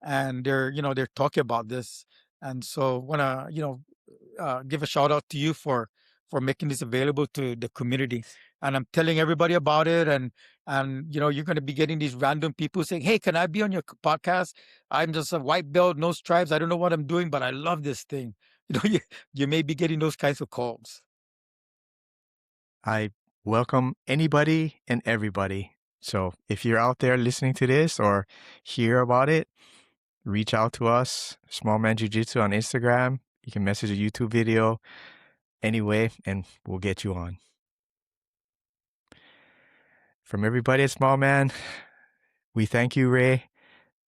and they're talking about this. And so wanna, give a shout out to you for making this available to the community. And I'm telling everybody about it. And you're going to be getting these random people saying, "Hey, can I be on your podcast? I'm just a white belt, no stripes. I don't know what I'm doing, but I love this thing." You may be getting those kinds of calls. I welcome anybody and everybody. So if you're out there listening to this or hear about it, reach out to us, Small Man Jiu-Jitsu on Instagram. You can message a YouTube video anyway, and we'll get you on. From everybody at Small Man, we thank you, Ray.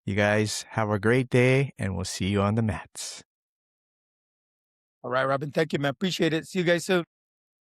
You guys have a great day, and we'll see you on the mats. All right, Robin. Thank you, man. Appreciate it. See you guys soon.